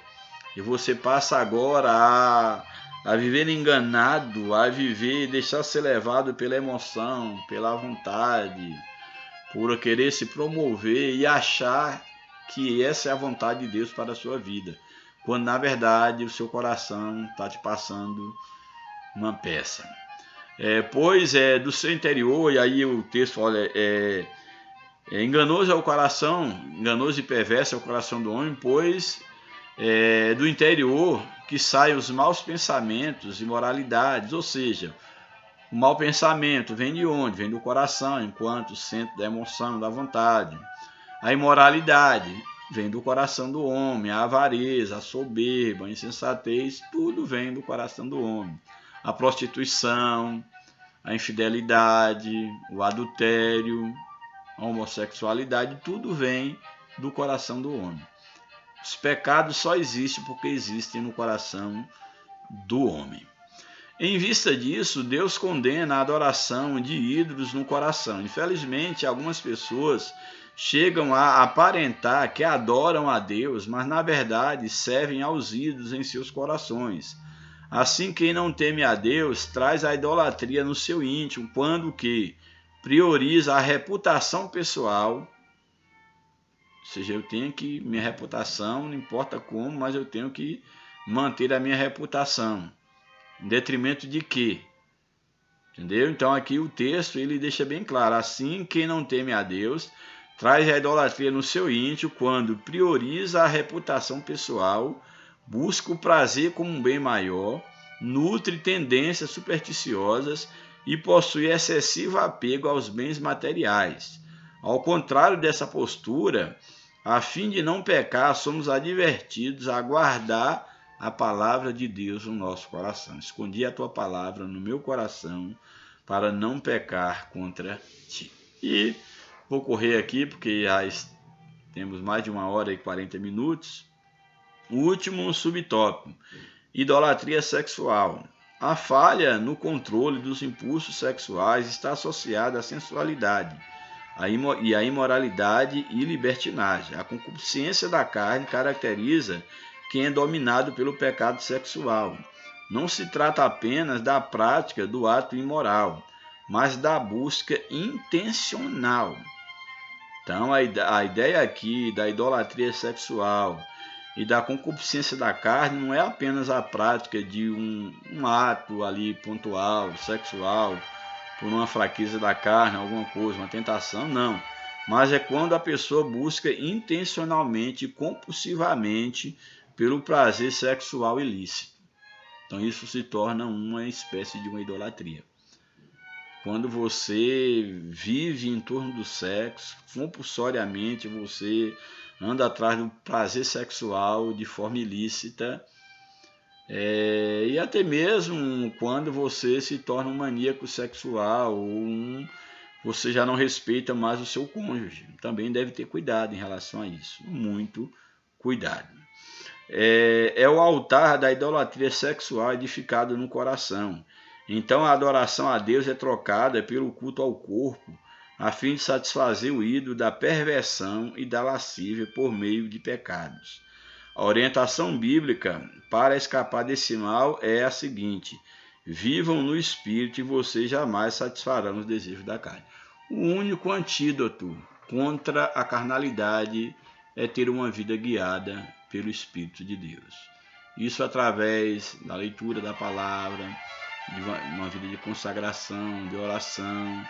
E você passa agora a viver enganado, a viver e deixar ser levado pela emoção, pela vontade, por querer se promover e achar que essa é a vontade de Deus para a sua vida, quando na verdade o seu coração está te passando uma peça. Pois é do seu interior, e aí o texto olha, enganoso é o coração, enganoso e perverso é o coração do homem, pois do interior que saem os maus pensamentos e moralidades, ou seja, o mau pensamento vem de onde? Vem do coração, enquanto centro da emoção, da vontade. A imoralidade vem do coração do homem, a avareza, a soberba, a insensatez, tudo vem do coração do homem. A prostituição, a infidelidade, o adultério, a homossexualidade, tudo vem do coração do homem. Os pecados só existem porque existem no coração do homem. Em vista disso, Deus condena a adoração de ídolos no coração. Infelizmente, algumas pessoas chegam a aparentar que adoram a Deus, mas na verdade servem aos ídolos em seus corações. Assim, quem não teme a Deus traz a idolatria no seu íntimo, quando que prioriza a reputação pessoal, ou seja, eu tenho que, minha reputação, não importa como, mas eu tenho que manter a minha reputação, em detrimento de quê? Entendeu? Então aqui o texto ele deixa bem claro, assim quem não teme a Deus traz a idolatria no seu íntimo, quando prioriza a reputação pessoal, busca o prazer como um bem maior, nutre tendências supersticiosas e possui excessivo apego aos bens materiais. Ao contrário dessa postura, a fim de não pecar, somos advertidos a guardar a palavra de Deus no nosso coração. Escondi a tua palavra no meu coração para não pecar contra ti. E vou correr aqui porque já temos mais de 1h e 40 minutos. O último subtópico, idolatria sexual. A falha no controle dos impulsos sexuais está associada à sensualidade, e à imoralidade e libertinagem. A concupiscência da carne caracteriza quem é dominado pelo pecado sexual. Não se trata apenas da prática do ato imoral, mas da busca intencional. Então, a ideia aqui da idolatria sexual e da concupiscência da carne não é apenas a prática de um ato ali pontual, sexual, por uma fraqueza da carne, alguma coisa, uma tentação, não. Mas é quando a pessoa busca intencionalmente e compulsivamente pelo prazer sexual ilícito. Então isso se torna uma espécie de uma idolatria. Quando você vive em torno do sexo, compulsoriamente você anda atrás do prazer sexual de forma ilícita, e até mesmo quando você se torna um maníaco sexual ou você já não respeita mais o seu cônjuge. Também deve ter cuidado em relação a isso, muito cuidado. É o altar da idolatria sexual edificado no coração. Então a adoração a Deus é trocada pelo culto ao corpo, a fim de satisfazer o ídolo da perversão e da lascívia por meio de pecados. A orientação bíblica para escapar desse mal é a seguinte: vivam no Espírito e vocês jamais satisfarão os desejos da carne. O único antídoto contra a carnalidade é ter uma vida guiada pelo Espírito de Deus. Isso através da leitura da palavra, de uma vida de consagração, de oração,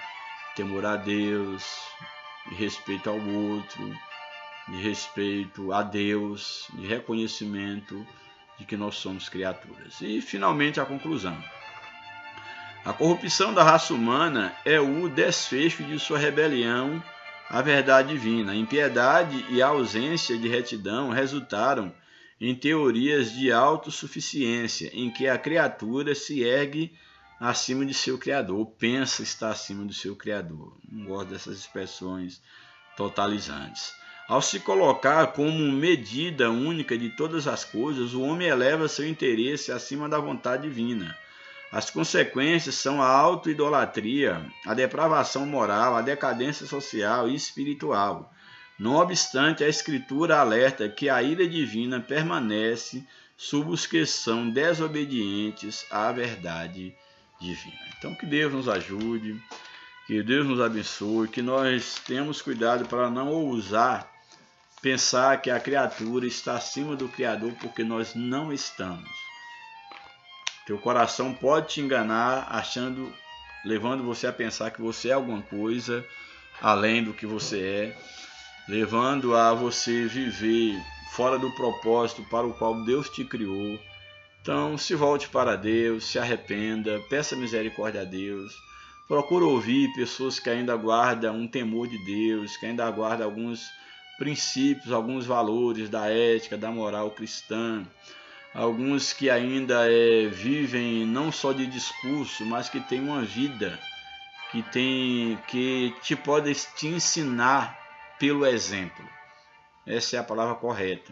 temor a Deus, de respeito ao outro, de respeito a Deus, de reconhecimento de que nós somos criaturas. E, finalmente, a conclusão. A corrupção da raça humana é o desfecho de sua rebelião à verdade divina. A impiedade e a ausência de retidão resultaram em teorias de autossuficiência, em que a criatura se ergue acima de seu Criador, ou pensa estar acima do seu Criador. Não gosto dessas expressões totalizantes. Ao se colocar como medida única de todas as coisas, o homem eleva seu interesse acima da vontade divina. As consequências são a auto-idolatria, a depravação moral, a decadência social e espiritual. Não obstante, a Escritura alerta que a ira divina permanece sob os que são desobedientes à verdade divina. Então, que Deus nos ajude, que Deus nos abençoe, que nós tenhamos cuidado para não ousar pensar que a criatura está acima do Criador, porque nós não estamos. Teu coração pode te enganar, levando você a pensar que você é alguma coisa além do que você é, levando a você viver fora do propósito para o qual Deus te criou. Então, se volte para Deus, se arrependa, peça misericórdia a Deus, procure ouvir pessoas que ainda guardam um temor de Deus, que ainda guardam alguns princípios, alguns valores da ética, da moral cristã, alguns que ainda vivem não só de discurso, mas que têm uma vida que pode te ensinar pelo exemplo. Essa é a palavra correta.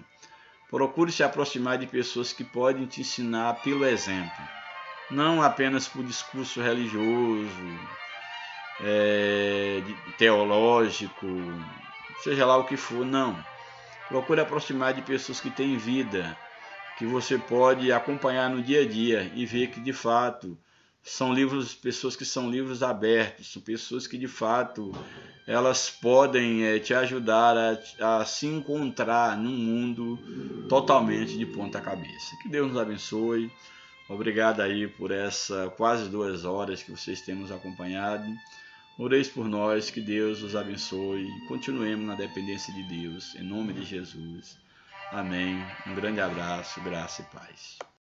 Procure se aproximar de pessoas que podem te ensinar pelo exemplo, não apenas por discurso religioso, teológico, seja lá o que for, não. Procure aproximar de pessoas que têm vida, que você pode acompanhar no dia a dia e ver que de fato são pessoas que são livros abertos, são pessoas que de fato elas podem te ajudar a se encontrar num mundo totalmente de ponta cabeça. Que Deus nos abençoe. Obrigado aí por essa quase 2 horas que vocês têm nos acompanhado. Oreis por nós, que Deus os abençoe. Continuemos na dependência de Deus, em nome de Jesus. Amém. Um grande abraço, graça e paz.